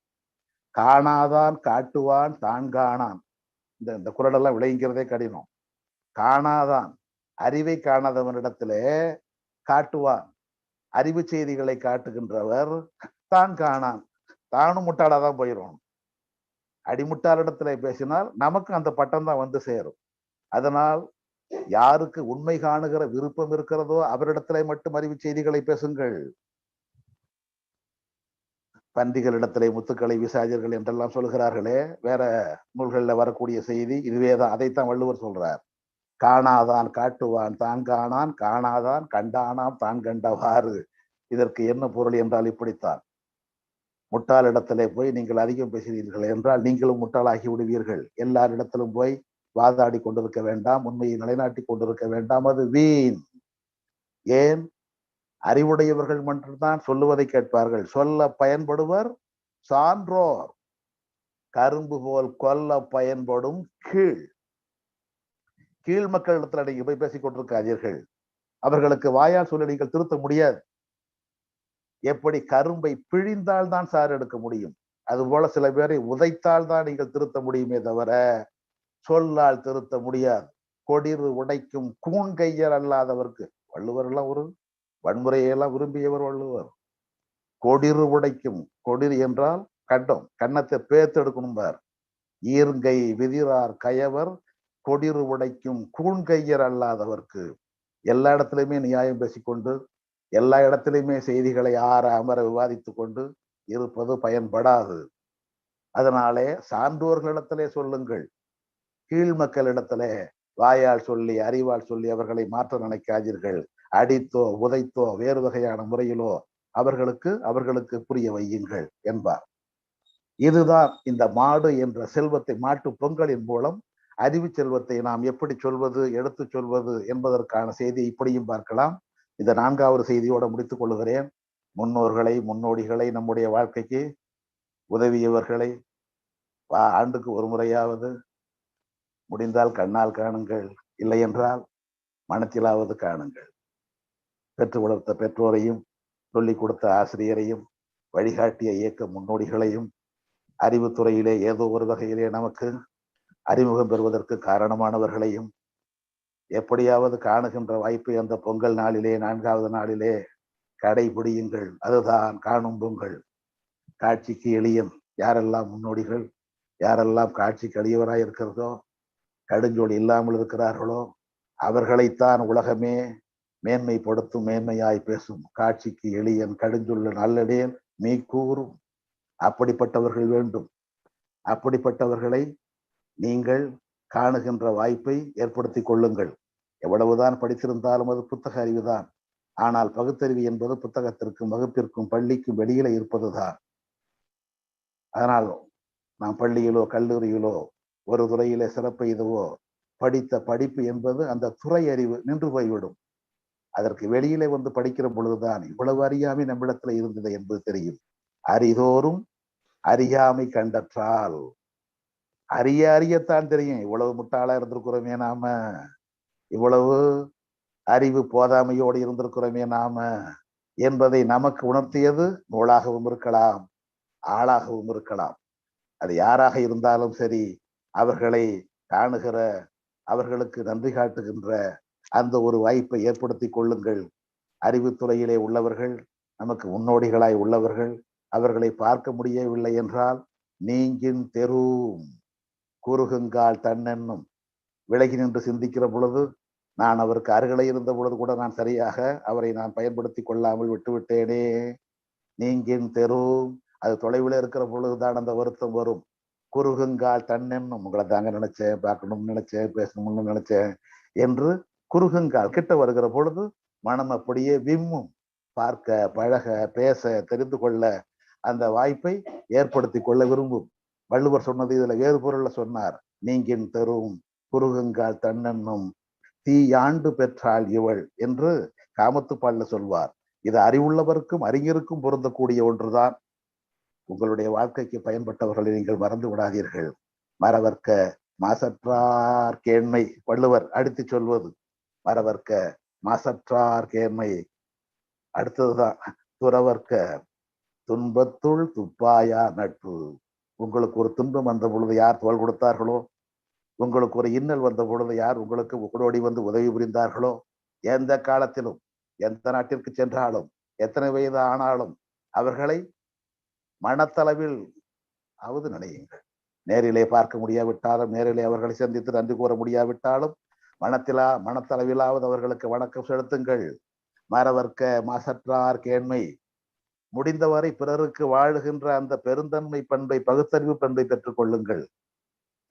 காணாதான் காட்டுவான் தான் காணான். இந்த குரலெல்லாம் விளைங்கிறதே கடினம். காணாதான், அறிவை காணாதவனிடத்துல காட்டுவான். அறிவு செய்திகளை காட்டுகின்றவர் தான் காணான். தானும் முட்டாளாதான் போயிடும். அடிமுட்டாளிடத்துல பேசினால் நமக்கு அந்த பட்டம் தான் வந்து சேரும். அதனால் யாருக்கு உண்மை காணுகிற விருப்பம் இருக்கிறதோ அவரிடத்திலே மட்டும் அறிவு செய்திகளை பேசுங்கள். பன்றிகளிடத்திலே முத்துக்களை விசாஜர்கள் என்றெல்லாம் சொல்கிறார்களே, வேற நூல்களில் வரக்கூடிய செய்தி இதுவேதான். அதைத்தான் வள்ளுவர் சொல்றார். காணாதான் காட்டுவான் தான் காணான், காணாதான் கண்டானாம் தான் கண்டவாறு. இதற்கு என்ன பொருள் என்றால் இப்படித்தான். முட்டாளிடத்திலே போய் நீங்கள் அதிகம் பேசுகிறீர்கள் என்றால் நீங்களும் முட்டாளாகி விடுவீர்கள். எல்லாரிடத்திலும் போய் வாதாடி கொண்டிருக்க வேண்டாம், உண்மையை நிலைநாட்டி கொண்டிருக்க வேண்டாம், அது வீண். ஏன்? அறிவுடையவர்கள் மட்டும்தான் சொல்லுவதை கேட்பார்கள். சொல்ல பயன்படுவர் சான்றோர். கரும்பு போல் கொல்ல பயன்படும் கீழ். கீழ் மக்களிடத்தில் நீங்க போய் பேசிக் கொண்டிருக்காதீர்கள். அவர்களுக்கு வாயால் சொல்ல நீங்கள் திருத்த முடியாது. எப்படி கரும்பை பிழிந்தால் தான் சாறு எடுக்க முடியும், அதுபோல சில பேரை உதைத்தால் தான் நீங்கள் திருத்த முடியுமே தவிர சொல்லால் திருத்த முடியாது. கொடிறு உடைக்கும் கூண்கையர் அல்லாதவர்க்கு. வள்ளுவர் எல்லாம் ஒரு வன்முறையெல்லாம் விரும்பியவர் வள்ளுவர். கொடிறு உடைக்கும், கொடிறு என்றால் கண்டம், கன்னத்தை பேத்தெடுக்கணும் பார். ஈர்ங்கை விதிரார் கயவர் கொடிறு உடைக்கும் கூண்கையர் அல்லாதவர்க்கு. எல்லா இடத்திலுமே நியாயம் பேசிக்கொண்டு எல்லா இடத்திலுமே செய்திகளை ஆற அமர விவாதித்துக் கொண்டு இருப்பது பயன்படாது. அதனாலே சான்றோர்களிடத்திலே சொல்லுங்கள். கீழ் மக்களிடத்திலே வாயால் சொல்லி அறிவால் சொல்லி அவர்களை மாற்ற நினைக்காதீர்கள். அடித்தோ உதைத்தோ வேறு வகையான முறையிலோ அவர்களுக்கு புரிய வையுங்கள் என்பார். இதுதான் இந்த மாடு என்ற செல்வத்தை, மாட்டு பொங்கலின் மூலம் அறிவு செல்வத்தை நாம் எப்படி சொல்வது, எடுத்து சொல்வது என்பதற்கான செய்தி இப்படியும் பார்க்கலாம். இந்த 4வது செய்தியோட முடித்துக் கொள்கிறேன். முன்னோர்களை, முன்னோடிகளை, நம்முடைய வாழ்க்கைக்கு உதவியவர்களை ஆண்டுக்கு ஒரு முறையாவது முடிந்தால் கண்ணால் காணுங்கள், இல்லை என்றால் மனத்திலாவது காணுங்கள். பெற்று வளர்த்த பெற்றோரையும், சொல்லிக் கொடுத்த ஆசிரியரையும், வழிகாட்டிய இயக்க முன்னோடிகளையும், அறிவுத்துறையிலே ஏதோ ஒரு வகையிலே நமக்கு அறிமுகம் பெறுவதற்கு காரணமானவர்களையும் எப்படியாவது காணுகின்ற வாய்ப்பை அந்த பொங்கல் நாளிலே, 4வது நாளிலே கடைபிடியுங்கள். அதுதான் காணும் பொங்கல். காட்சிக்கு எளியன் யாரெல்லாம் முன்னோடிகள், யாரெல்லாம் காட்சிக்கு எளியவராய் இருக்கிறதோ, கடுஞ்சொல் இல்லாமல் இருக்கிறார்களோ, அவர்களைத்தான் உலகமே மேன்மைப்படுத்தும், மேன்மையாய் பேசும். காட்சிக்கு எளியன் கடுஞ்சொல்ல நல்லடேன் மீ கூறும். அப்படிப்பட்டவர்கள் வேண்டும். அப்படிப்பட்டவர்களை நீங்கள் காணுகின்ற வாய்ப்பை ஏற்படுத்திக் கொள்ளுங்கள். எவ்வளவுதான் படித்திருந்தாலும் அது புத்தக அறிவுதான். ஆனால் பகுத்தறிவு என்பது புத்தகத்திற்கும் வகுப்பிற்கும் பள்ளிக்கும் வெளியில இருப்பதுதான். அதனால் நாம் பள்ளியிலோ கல்லூரியிலோ ஒரு துறையிலே சிறப்பு இதுவோ படித்த படிப்பு என்பது அந்த துறை அறிவு நின்று போய்விடும். அதற்கு வெளியிலே வந்து படிக்கிற பொழுதுதான் இவ்வளவு அறியாமை நம்மிடத்துல இருந்தது என்பது தெரியும். அறிதோறும் அறியாமை கண்டற்றால். அறியத்தான் தெரியும் இவ்வளவு முட்டாளா இருந்திருக்கிறோமே நாம, இவ்வளவு அறிவு போதாமையோடு இருந்திருக்கிறோமே நாம என்பதை நமக்கு உணர்த்தியது நூலாகவும் இருக்கலாம், ஆளாகவும் இருக்கலாம். அது யாராக இருந்தாலும் சரி, அவர்களை காணுகிற, அவர்களுக்கு நன்றி காட்டுகின்ற அந்த ஒரு வாய்ப்பை ஏற்படுத்தி கொள்ளுங்கள். அறிவுத்துறையிலே உள்ளவர்கள், நமக்கு முன்னோடிகளாய் உள்ளவர்கள், அவர்களை பார்க்க முடியவில்லை என்றால் நீங்கின் தெரும் குறுகுங்கால் தன்னென்னும். விலகி நின்று சிந்திக்கிற பொழுது, நான் அவருக்கு அருகிலே இருந்த பொழுது கூட நான் சரியாக அவரை நான் பயன்படுத்தி கொள்ளாமல் விட்டுவிட்டேனே. நீங்கின் தெரும், அது தொலைவில் இருக்கிற பொழுதுதான் அந்த வருத்தம் வரும். குறுகுங்கால் தன்னென்னும், உங்களை தாங்க நினைச்சேன், பார்க்கணும்னு நினைச்சேன், பேசணும்னு நினைச்சேன் என்று குறுகுங்கால் கிட்ட வருகிற பொழுது மனம் அப்படியே விம்மும். பார்க்க, பழக, பேச, தெரிந்து கொள்ள அந்த வாய்ப்பை ஏற்படுத்தி கொள்ள விரும்பும். வள்ளுவர் சொன்னது இதுல வேறு பொருள்ல சொன்னார். நீங்கின் தெரும் குறுகுங்கால் தன்னென்னும் தீயாண்டு பெற்றாள் இவள் என்று காமத்துப்பால்ல சொல்வார். இது அறிவுள்ளவருக்கும் அறிஞருக்கும் பொருந்தக்கூடிய ஒன்றுதான். உங்களுடைய வாழ்க்கைக்கு பயன்பட்டவர்களை நீங்கள் மறந்து விடாதீர்கள். மறவர்க்க மாசற்றார் கேண்மை, வள்ளுவர் அடித்து சொல்வது. மறவர்க்க மாசற்றார் கேண்மை. அடுத்ததுதான் துறவர்க்க துன்பத்துள் துப்பாயா நட்பு. உங்களுக்கு ஒரு துன்பம் வந்த பொழுது யார் தோள் கொடுத்தார்களோ, உங்களுக்கு ஒரு இன்னல் வந்த பொழுது யார் உங்களுக்கு ஓடோடி வந்து உதவி புரிந்தார்களோ, எந்த காலத்திலும் எந்த நாட்டிற்கு சென்றாலும் எத்தனை வயது ஆனாலும் அவர்களை மனத்தளவில் அவது நினையுங்கள். நேரிலே பார்க்க முடியாவிட்டாலும், நேரிலே அவர்களை சந்தித்து நன்றி கூற முடியாவிட்டாலும் மனத்தளவிலாவது அவர்களுக்கு வணக்கம் செலுத்துங்கள். மறவர்க்க மாசற்றார் கேண்மை. முடிந்தவரை பிறருக்கு வாழுகின்ற அந்த பெருந்தன்மை பண்பை, பகுத்தறிவு பண்பை பெற்றுக் கொள்ளுங்கள்.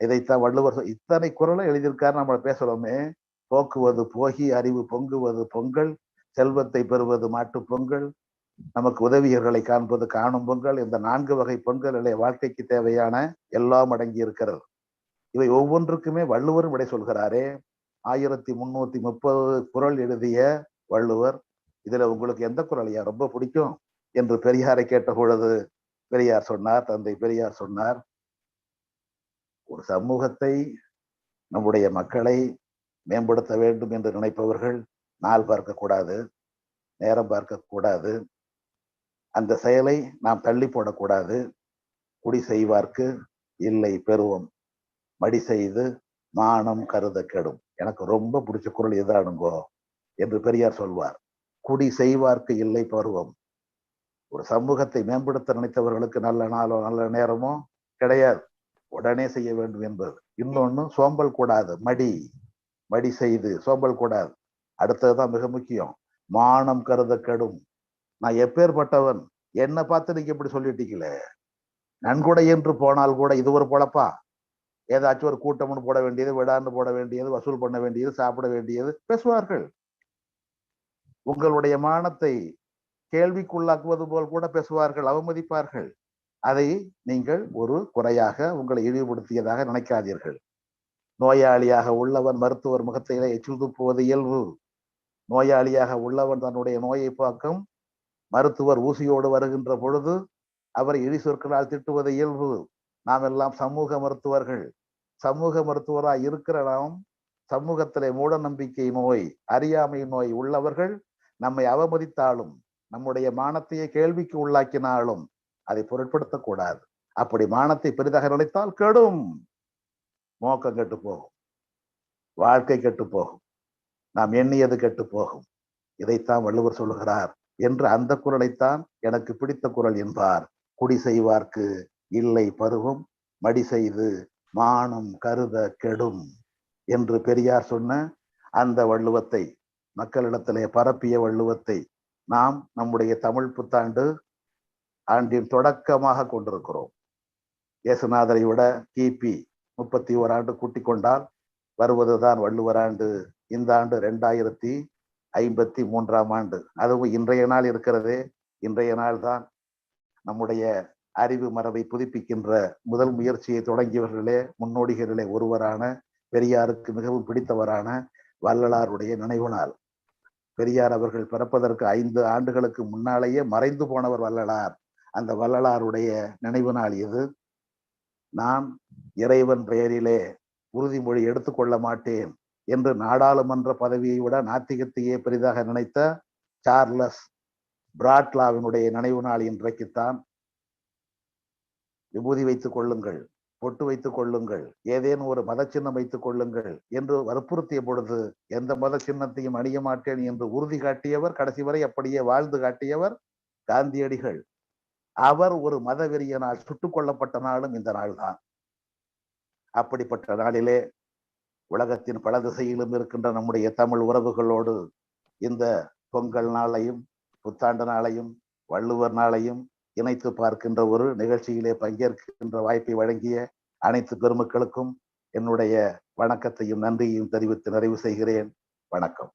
இதைத்தான் வள்ளுவர் இத்தனை குரலை எழுதியிருக்காரு. நம்மளை பேசுறோமே, போக்குவது போகி அறிவு பொங்குவது பொங்கல், செல்வத்தை பெறுவது மாட்டு பொங்கல், நமக்கு உதவியர்களை காண்பது காணும் பொங்கல். இந்த 4 வகை பொங்கல்களை வாழ்க்கைக்கு தேவையான எல்லாம் அடங்கி இருக்கிறது. இவை ஒவ்வொன்றுக்குமே வள்ளுவரும் விடை சொல்கிறாரே. 1330 குறள் எழுதிய வள்ளுவர் இதுல உங்களுக்கு எந்த குரல் ஐயா ரொம்ப பிடிக்கும் என்று பெரியாரை கேட்ட பொழுது பெரியார் சொன்னார், தந்தை பெரியார் சொன்னார், ஒரு சமூகத்தை, நம்முடைய மக்களை மேம்படுத்த வேண்டும் என்று நினைப்பவர்கள் நாள் பார்க்க கூடாது, நேரம் பார்க்க கூடாது, அந்த செயலை நாம் தள்ளி போடக்கூடாது. குடி செய்வார்க்கு இல்லை பெருவம், மடி செய்து மானம் கருத கெடும். எனக்கு ரொம்ப பிடிச்ச குரல் எதானுங்கோ என்று பெரியார் சொல்வார். குடி செய்வார்க்கு இல்லை பருவம். ஒரு சமூகத்தை மேம்படுத்த நினைத்தவர்களுக்கு நல்ல நாளோ நல்ல நேரமோ கிடையாது, உடனே செய்ய வேண்டும் என்பது. இன்னொன்னு, சோம்பல் கூடாது, மடி செய்து சோம்பல் கூடாது. அடுத்ததுதான் மிக முக்கியம், மானம் கருத கெடும். நான் எப்பேற்பட்டவன், என்ன பார்த்து நீங்க எப்படி சொல்லிட்டீங்களே, நன்கொடை என்று போனால் கூட இது ஒரு பொழப்பா, ஏதாச்சும் ஒரு கூட்டம்னு போட வேண்டியது, விடான்னு போட வேண்டியது, வசூல் பண்ண வேண்டியது, சாப்பிட வேண்டியது பேசுவார்கள். உங்களுடைய மானத்தை கேள்விக்குள்ளாக்குவது போல் கூட பேசுவார்கள், அவமதிப்பார்கள். அதை நீங்கள் ஒரு குறையாக, உங்களை இழிவுபடுத்தியதாக நினைக்காதீர்கள். நோயாளியாக உள்ளவன் மருத்துவர் முகத்திலே எச்சில் துப்புவது இயல்பு. நோயாளியாக உள்ளவன் தன்னுடைய நோயை பார்க்கும் மருத்துவர் ஊசியோடு வருகின்ற பொழுது அவரை இழி சொற்களால் திட்டுவது இயல்பு. நாம் எல்லாம் சமூக மருத்துவர்கள். சமூக மருத்துவராய் இருக்கிற நாம் சமூகத்திலே மூட நம்பிக்கை நோய், அறியாமை நோய் உள்ளவர்கள் நம்மை அவமதித்தாலும், நம்முடைய மானத்தையே கேள்விக்கு உள்ளாக்கினாலும் அதை பொருட்படுத்தக்கூடாது. அப்படி மானத்தை பெரிதாக நினைத்தால் கெடும், நோக்கம் கெட்டு போகும், வாழ்க்கை கெட்டு போகும், நாம் எண்ணியது கெட்டு போகும். இதைத்தான் வள்ளுவர் சொல்லுகிறார் என்று அந்த குரலைத்தான் எனக்கு பிடித்த குரல் என்பார். குடி செய்வார்க்கு இல்லை பருவம், மடி செய்து மானம் கருத கெடும் என்று பெரியார் சொன்ன அந்த வள்ளுவத்தை, மக்களிடத்திலே பரப்பிய வள்ளுவத்தை நாம் நம்முடைய தமிழ் புத்தாண்டு ஆண்டின் தொடக்கமாக கொண்டிருக்கிறோம். இயேசுநாதரை விட கிபி 31 ஆண்டு கூட்டிக் கொண்டால் வருவதுதான் வள்ளுவர் ஆண்டு. இந்த ஆண்டு 2053ஆம் ஆண்டு. அதுவும் இன்றைய நாள் இருக்கிறதே, இன்றைய நாள் தான் நம்முடைய அறிவு மரபை புதுப்பிக்கின்ற முதல் முயற்சியை தொடங்கியவர்களே, முன்னோடிகளிலே ஒருவரான, பெரியாருக்கு மிகவும் பிடித்தவரான வள்ளலாருடைய நினைவு நாள். பெரியார் அவர்கள் பிறப்பதற்கு 5 ஆண்டுகளுக்கு முன்னாலேயே மறைந்து போனவர் வள்ளலார். அந்த வள்ளலாருடைய நினைவு நாள் இது. நான் இறைவன் பெயரிலே உறுதிமொழி எடுத்துக்கொள்ள மாட்டேன் என்று நாடாளுமன்ற பதவியை விட நாத்திகத்தையே பெரிதாக நினைத்த சார்லஸ் பிராட்லாவினுடைய நினைவு நாள் இன்றைக்குத்தான். விபூதி வைத்துக் கொள்ளுங்கள், பொட்டு வைத்துக் கொள்ளுங்கள், ஏதேனும் ஒரு மத சின்னம் வைத்துக் கொள்ளுங்கள் என்று வற்புறுத்திய பொழுது எந்த மத சின்னத்தையும் அணிய மாட்டேன் என்று உறுதி காட்டியவர், கடைசி வரை அப்படியே வாழ்ந்து காட்டியவர் காந்தியடிகள். அவர் ஒரு மத வெறியனால் சுட்டுக் கொல்லப்பட்ட நாளும் இந்த நாள் தான். அப்படிப்பட்ட நாளிலே உலகத்தின் பல திசையிலும் இருக்கின்ற நம்முடைய தமிழ் உறவுகளோடு இந்த பொங்கல் நாளையும் புத்தாண்டு நாளையும் வள்ளுவர் நாளையும் இணைத்து பார்க்கின்ற ஒரு நிகழ்ச்சியிலே பங்கேற்கின்ற வாய்ப்பை வழங்கிய அனைத்து பெருமக்களுக்கும் என்னுடைய வணக்கத்தையும் நன்றியையும் தெரிவித்து நிறைவு செய்கிறேன். வணக்கம்.